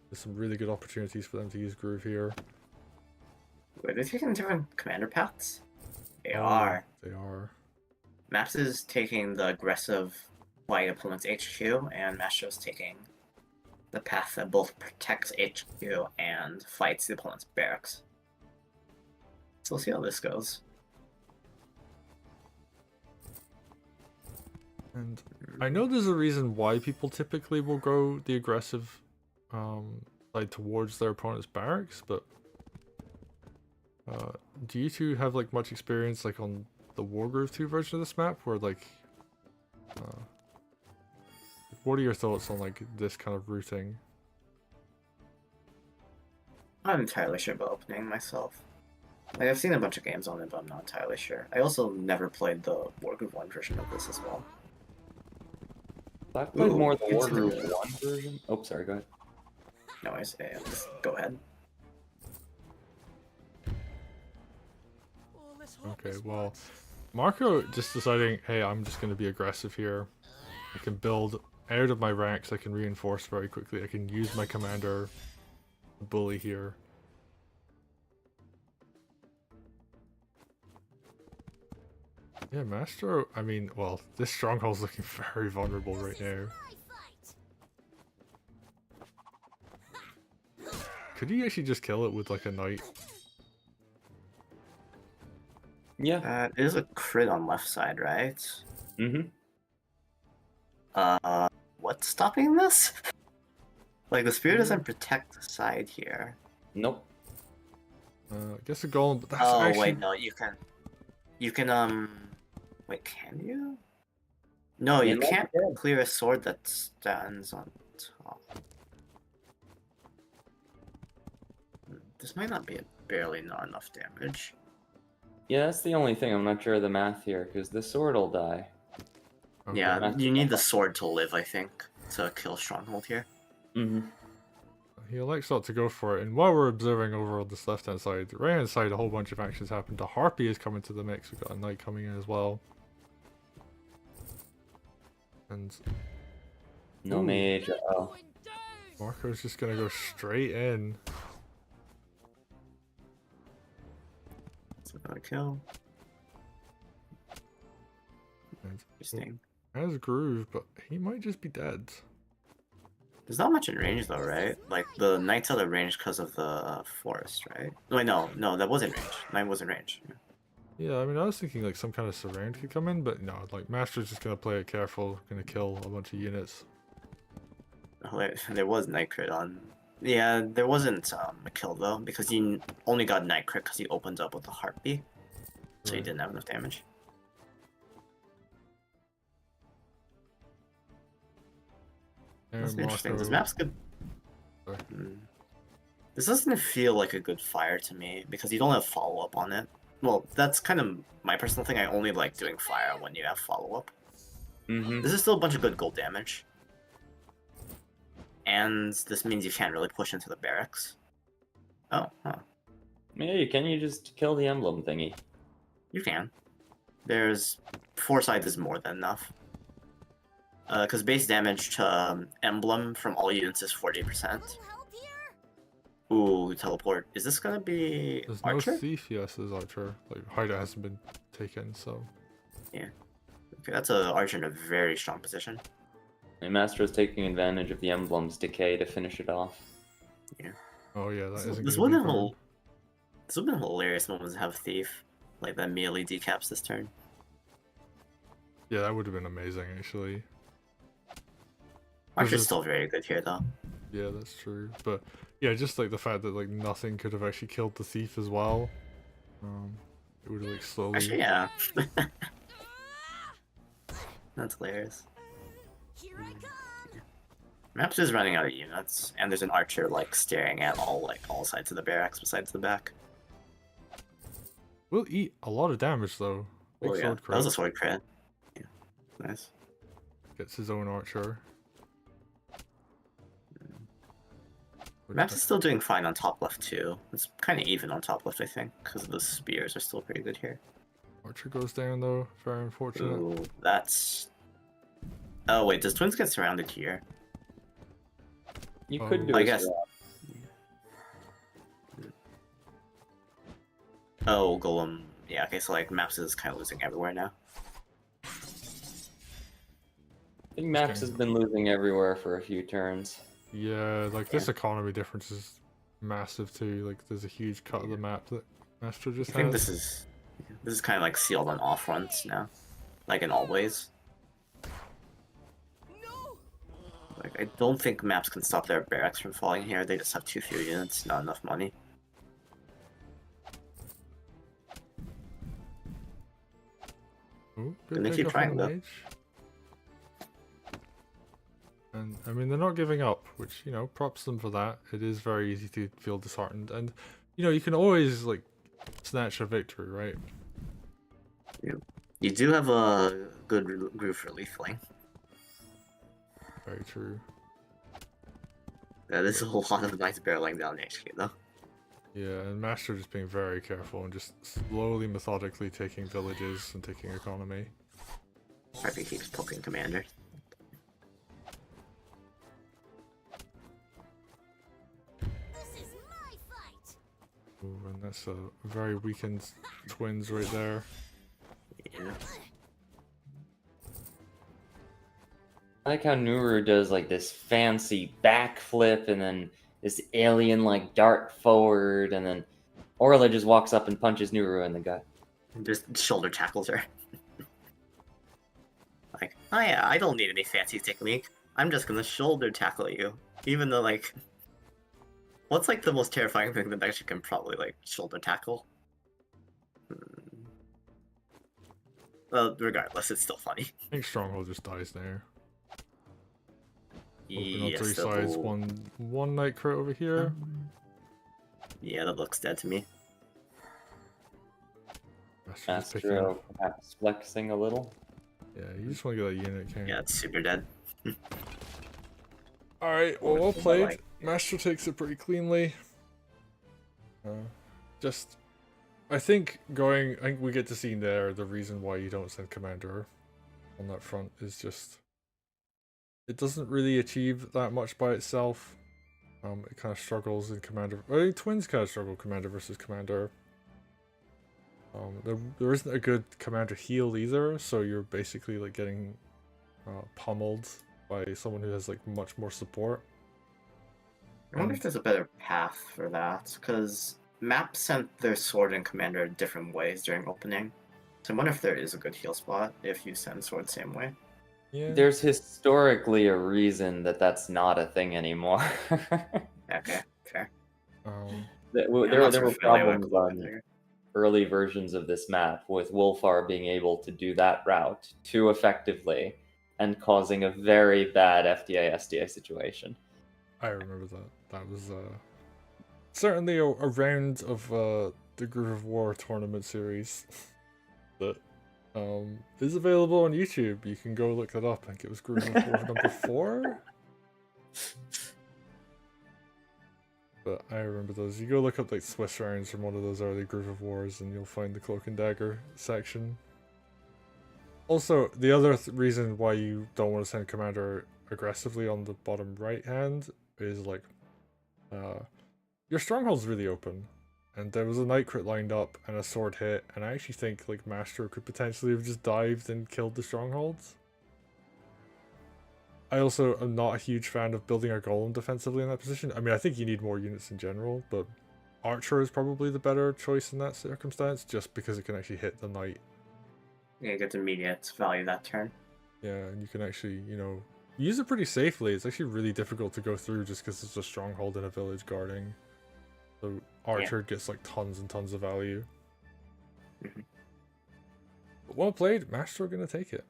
[SPEAKER 1] there's some really good opportunities for them to use Groove here.
[SPEAKER 3] Wait, they're taking different commander paths? They
[SPEAKER 1] Oh,
[SPEAKER 3] are.
[SPEAKER 1] They are.
[SPEAKER 3] Maps is taking the aggressive white opponent's HQ, and Mastro's taking the path that both protects HQ and fights the opponent's barracks. So we'll see how this goes.
[SPEAKER 1] And I know there's a reason why people typically will go the aggressive side towards their opponent's barracks, but do you two have like much experience like on the Wargroove 2 version of this map, where like what are your thoughts on like this kind of routing?
[SPEAKER 3] I'm not entirely sure about opening myself. Like, I've seen a bunch of games on it, but I'm not entirely sure. I also never played the Wargroove 1 version of this as well.
[SPEAKER 2] I've played
[SPEAKER 3] Ooh,
[SPEAKER 2] more the
[SPEAKER 3] consider
[SPEAKER 2] Wargroove
[SPEAKER 3] it.
[SPEAKER 2] 1 version. Oh, sorry, go ahead.
[SPEAKER 3] No, just go ahead.
[SPEAKER 4] Oh, let's hope
[SPEAKER 1] Okay,
[SPEAKER 4] this
[SPEAKER 1] well,
[SPEAKER 4] works.
[SPEAKER 1] Marco just deciding, hey, I'm just going to be aggressive here. I can build out of my ranks, I can reinforce very quickly, I can use my commander bully here. Yeah, Mastro, I mean, well, this stronghold's looking very vulnerable right now. Could he actually just kill it with like a knight?
[SPEAKER 2] Yeah.
[SPEAKER 3] It is a crit on left side, right?
[SPEAKER 2] Mm-hmm.
[SPEAKER 3] What's stopping this? Like, the spear doesn't protect the side here.
[SPEAKER 2] Nope.
[SPEAKER 1] I guess a golem, but that's
[SPEAKER 3] Oh,
[SPEAKER 1] actually...
[SPEAKER 3] wait, no, you can... Wait, can you? No, you
[SPEAKER 2] Yeah,
[SPEAKER 3] can't
[SPEAKER 2] yeah.
[SPEAKER 3] clear a sword that stands on top. This might not be barely not enough damage.
[SPEAKER 2] Yeah, that's the only thing. I'm not sure of the math here, because the sword will die.
[SPEAKER 1] Okay.
[SPEAKER 3] Yeah,
[SPEAKER 2] That's
[SPEAKER 3] you need the
[SPEAKER 2] fine.
[SPEAKER 3] sword to live, I think, to kill Stronghold here.
[SPEAKER 2] Mm-hmm.
[SPEAKER 1] he elects not to go for it, and while we're observing over on this left-hand side, the right-hand side, a whole bunch of actions happened. The Harpy is coming to the mix. We've got a Knight coming in as well. And
[SPEAKER 2] No
[SPEAKER 1] Ooh.
[SPEAKER 2] mage. Oh,
[SPEAKER 1] Marco's just gonna go straight in.
[SPEAKER 3] It's gonna kill.
[SPEAKER 1] And
[SPEAKER 3] Interesting.
[SPEAKER 1] has Groove, but he might just be dead.
[SPEAKER 3] There's not much in range though, right? Like the Knight's out of range because of the forest, right? Wait, no, that was in range. Knight was in range.
[SPEAKER 1] Yeah, I mean, I was thinking like some kind of surround could come in, but no, like Master's just gonna play it careful, gonna kill a bunch of units.
[SPEAKER 3] Oh, there was Knight crit on. Yeah, there wasn't a kill though because he only got Knight crit because he opened up with the Heartbeat, so he
[SPEAKER 1] Right.
[SPEAKER 3] didn't have enough damage.
[SPEAKER 1] And
[SPEAKER 3] That's interesting. This
[SPEAKER 1] Marco-
[SPEAKER 3] map's good.
[SPEAKER 1] Sorry.
[SPEAKER 3] This doesn't feel like a good fire to me because you don't have follow up on it. Well, that's kind of my personal thing. I only like doing fire when you have follow up.
[SPEAKER 2] mm-hmm.
[SPEAKER 3] This is still a bunch of good gold damage. And this means you can't really push into the barracks. Oh, huh.
[SPEAKER 2] Yeah, you can. You just kill the emblem thingy.
[SPEAKER 3] You can. There's 4 sides is more than enough. Because base damage to emblem from all units is 40%. Ooh, teleport. Is this gonna be
[SPEAKER 1] There's
[SPEAKER 3] Archer?
[SPEAKER 1] no thief, yes, there's Archer. Like, Haida hasn't been taken, so.
[SPEAKER 3] Okay, that's a Archer in a very strong position.
[SPEAKER 2] And Master is taking advantage of the emblem's decay to finish it off.
[SPEAKER 1] Oh yeah, that isn't
[SPEAKER 3] This
[SPEAKER 1] gonna
[SPEAKER 3] would
[SPEAKER 1] be
[SPEAKER 3] have
[SPEAKER 1] fun.
[SPEAKER 3] this would have been hilarious moments to have Thief. Like that immediately decaps this turn.
[SPEAKER 1] Yeah, that would have been amazing, actually.
[SPEAKER 3] Archer's
[SPEAKER 1] is-
[SPEAKER 3] still very good here though.
[SPEAKER 1] Yeah, that's true. But yeah, just like the fact that like nothing could have actually killed the thief as well. It would have like slowly.
[SPEAKER 3] Actually, yeah. That's hilarious.
[SPEAKER 4] Here I come.
[SPEAKER 3] Maps is running out of units, and there's an archer like staring at all sides of the barracks besides the back.
[SPEAKER 1] Will eat a lot of damage though. Big
[SPEAKER 3] Oh yeah,
[SPEAKER 1] sword
[SPEAKER 3] that was a
[SPEAKER 1] crit.
[SPEAKER 3] sword crit. Yeah, nice.
[SPEAKER 1] Gets his own archer. Which
[SPEAKER 3] Maps is still doing fine on top left too. It's kind of even on top left, I think, because the spears are still pretty good here.
[SPEAKER 1] Archer goes down though. Very unfortunate.
[SPEAKER 3] Ooh, that's. Oh wait, does Twins get surrounded here?
[SPEAKER 2] You
[SPEAKER 1] Oh.
[SPEAKER 2] could do
[SPEAKER 3] I
[SPEAKER 2] a
[SPEAKER 3] guess.
[SPEAKER 2] swap.
[SPEAKER 3] Oh, Golem. Yeah, okay, so like Maps is kind of losing everywhere now.
[SPEAKER 2] I think Maps
[SPEAKER 1] Okay.
[SPEAKER 2] has been losing everywhere for a few turns.
[SPEAKER 1] Yeah, like this economy difference is massive too. Like there's a huge cut of the map that Master just
[SPEAKER 3] I think
[SPEAKER 1] has.
[SPEAKER 3] this is kind of like sealed on all fronts now, like in all ways.
[SPEAKER 4] No.
[SPEAKER 3] Like I don't think Maps can stop their barracks from falling here. They just have too few units, not enough money.
[SPEAKER 1] Ooh, good
[SPEAKER 3] And they
[SPEAKER 1] pick
[SPEAKER 3] keep
[SPEAKER 1] up on
[SPEAKER 3] trying,
[SPEAKER 1] the
[SPEAKER 3] though.
[SPEAKER 1] mage. And I mean, they're not giving up, which, you know, props them for that. It is very easy to feel disheartened. And, you know, you can always, like, snatch a victory, right?
[SPEAKER 3] You do have a good groove for leafling.
[SPEAKER 1] Very true.
[SPEAKER 3] That is a lot of nice barreling down HQ though.
[SPEAKER 1] Yeah, and Master just being very careful and just slowly, methodically taking villages and taking economy.
[SPEAKER 3] Harpy keeps poking Commander.
[SPEAKER 4] This is my fight.
[SPEAKER 1] Ooh, and that's a very weakened Twins right there.
[SPEAKER 3] Yeah.
[SPEAKER 2] I like how Nuru does like this fancy backflip and then this alien like dart forward, and then Orla just walks up and punches Nuru in the gut.
[SPEAKER 3] Just shoulder tackles her. Like, oh yeah, I don't need any fancy technique. I'm just gonna shoulder tackle you. Even though, like, what's like the most terrifying thing that actually can probably like shoulder tackle? Well, regardless, it's still funny.
[SPEAKER 1] I think Stronghold just dies there. Open on
[SPEAKER 3] Yes,
[SPEAKER 1] three
[SPEAKER 3] that
[SPEAKER 1] sides,
[SPEAKER 3] will-
[SPEAKER 1] one night crit over here.
[SPEAKER 3] Yeah, that looks dead to me.
[SPEAKER 1] Master just picking
[SPEAKER 2] Astro
[SPEAKER 1] up.
[SPEAKER 2] perhaps flexing a little.
[SPEAKER 1] Yeah, you just want to get that unit count.
[SPEAKER 3] Yeah, it's super dead.
[SPEAKER 1] Alright, well, well
[SPEAKER 3] Wonderful, I
[SPEAKER 1] played.
[SPEAKER 3] like it.
[SPEAKER 1] Master takes it pretty cleanly. Just, I think we get to see there the reason why you don't send Commander on that front is just, it doesn't really achieve that much by itself. It kind of struggles in Commander. I think Twins kind of struggle Commander versus Commander. There isn't a good Commander heal either, so you're basically like getting pummeled by someone who has like much more support.
[SPEAKER 3] I wonder if there's a better path for that, because Map sent their sword and commander different ways during opening. So I wonder if there is a good heal spot if you send sword the same way.
[SPEAKER 1] Yeah.
[SPEAKER 2] There's historically a reason that that's not a thing anymore.
[SPEAKER 3] Okay, fair.
[SPEAKER 2] There
[SPEAKER 3] I'm
[SPEAKER 2] were
[SPEAKER 3] not super familiar with
[SPEAKER 2] problems
[SPEAKER 3] Global
[SPEAKER 2] on
[SPEAKER 3] Figure.
[SPEAKER 2] early versions of this map with Wolfar being able to do that route too effectively and causing a very bad FDA SDA situation.
[SPEAKER 1] I remember that. That was certainly a round of the Groove of War tournament series that is available on YouTube. You can go look that up. I think it was Groove of War number 4. But I remember those. You go look up like Swiss rounds from one of those early Groove of Wars and you'll find the Cloak and Dagger section. Also, the other reason why you don't want to send Commander aggressively on the bottom right hand is like your stronghold's really open. And there was a Night Crit lined up and a sword hit, and I actually think like Master could potentially have just dived and killed the strongholds. I also am not a huge fan of building a golem defensively in that position. I mean, I think you need more units in general, but Archer is probably the better choice in that circumstance, just because it can actually hit the knight.
[SPEAKER 3] Yeah, you get immediate value that turn.
[SPEAKER 1] Yeah, and you can actually, you know, use it pretty safely. It's actually really difficult to go through just because it's a stronghold in a village guarding. So Archer gets like tons and tons of value.
[SPEAKER 3] Mhm.
[SPEAKER 1] But well played, Master are gonna take it.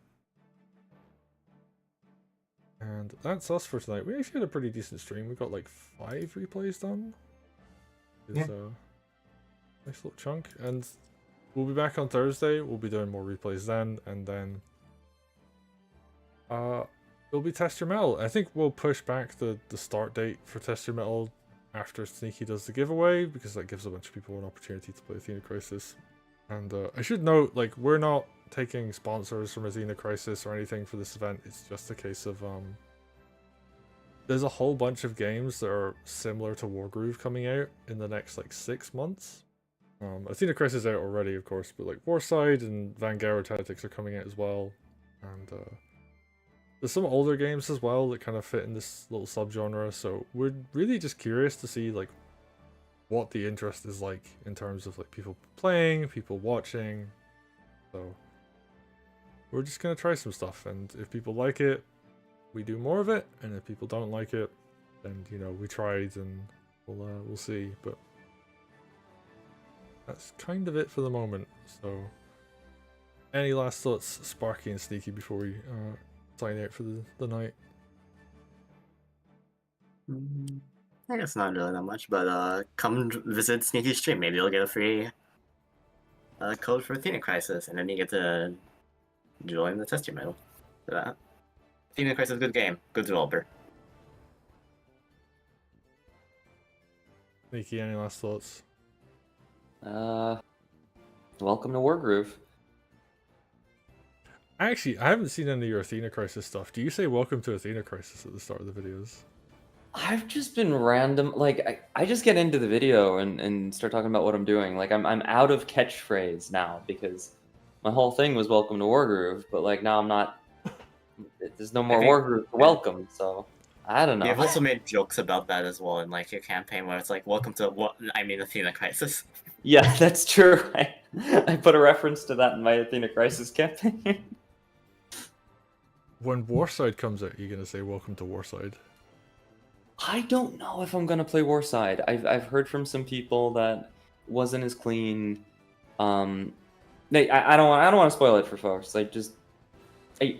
[SPEAKER 1] And that's us for tonight. We actually had a pretty decent stream. We got like 5 replays done. It's a nice little chunk. And we'll be back on Thursday. We'll be doing more replays then, and then it'll be Test Your Mettle. I think we'll push back the start date for Test Your Mettle after Sneaky does the giveaway, because that gives a bunch of people an opportunity to play Athena Crisis. And I should note, like, we're not taking sponsors from Athena Crisis or anything for this event. It's just a case of there's a whole bunch of games that are similar to Wargroove coming out in the next like 6 months. Athena Crisis is out already, of course, but like Warside and Vanguard Tactics are coming out as well. And there's some older games as well that kind of fit in this little subgenre, so we're really just curious to see like what the interest is like in terms of like people playing, people watching. So we're just gonna try some stuff, and if people like it, we do more of it, and if people don't like it, then you know we tried and we'll see. But that's kind of it for the moment. So any last thoughts, Sparky and Sneaky, before we sign out for the night?
[SPEAKER 3] I guess not really that much, but come visit Sneaky's stream. Maybe you'll get a free code for Athena Crisis, and then you get to join the Test Your Mettle for that. Athena Crisis is a good game, good developer.
[SPEAKER 1] Sneaky, any last thoughts?
[SPEAKER 2] Welcome to Wargroove.
[SPEAKER 1] Actually, I haven't seen any of your Athena Crisis stuff. Do you say welcome to Athena Crisis at the start of the videos?
[SPEAKER 2] I've just been random, like, I just get into the video and start talking about what I'm doing. Like, I'm out of catchphrase now, because my whole thing was welcome to Wargroove, but, like, now I'm not, there's no more Wargroove to welcome, so, I don't know.
[SPEAKER 3] You've also made jokes about that as well in, like, your campaign, where it's like, welcome to, Athena Crisis.
[SPEAKER 2] Yeah, that's true. I put a reference to that in my Athena Crisis campaign.
[SPEAKER 1] When Warside comes out, are you going to say welcome to Warside?
[SPEAKER 2] I don't know if I'm gonna play Warside. I've heard from some people that wasn't as clean. I don't want to spoil it for folks. Like, just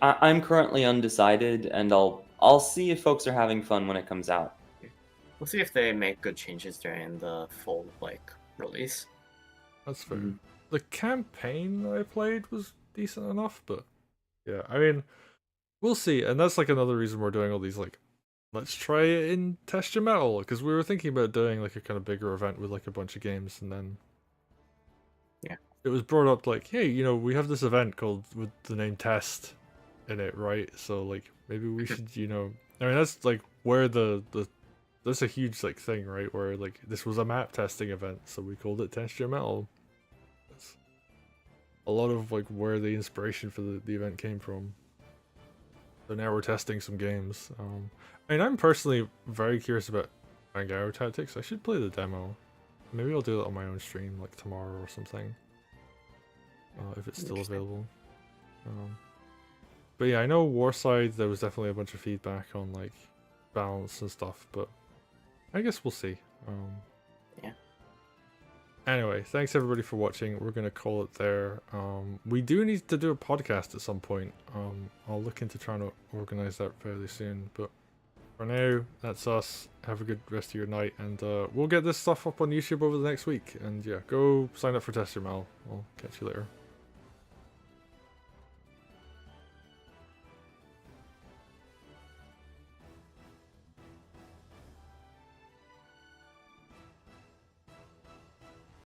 [SPEAKER 2] I'm currently undecided, and I'll see if folks are having fun when it comes out.
[SPEAKER 3] We'll see if they make good changes during the full release.
[SPEAKER 1] That's fair. The campaign I played was decent enough, but yeah, I mean, we'll see. And that's like another reason we're doing all these like let's try it in Test Your Metal, because we were thinking about doing like a kind of bigger event with like a bunch of games, and then
[SPEAKER 3] Yeah.
[SPEAKER 1] it was brought up like, hey, you know, we have this event called with the name Test in it, right? So like maybe we should, you know, I mean that's like where the that's a huge like thing, right? Where like this was a map testing event, so we called it Test Your Metal. That's a lot of like where the inspiration for the event came from. So now we're testing some games. I mean, I'm personally very curious about Angaro Tactics. I should play the demo. Maybe I'll do it on my own stream, like tomorrow or something. If it's still available. But yeah, I know Warside, there was definitely a bunch of feedback on like balance and stuff, but I guess we'll see.
[SPEAKER 3] Yeah.
[SPEAKER 1] Anyway, thanks everybody for watching. We're gonna call it there. We do need to do a podcast at some point. I'll look into trying to organize that fairly soon. But for now, that's us. Have a good rest of your night, and we'll get this stuff up on YouTube over the next week. And yeah, go sign up for Test Your Mal. I'll catch you later.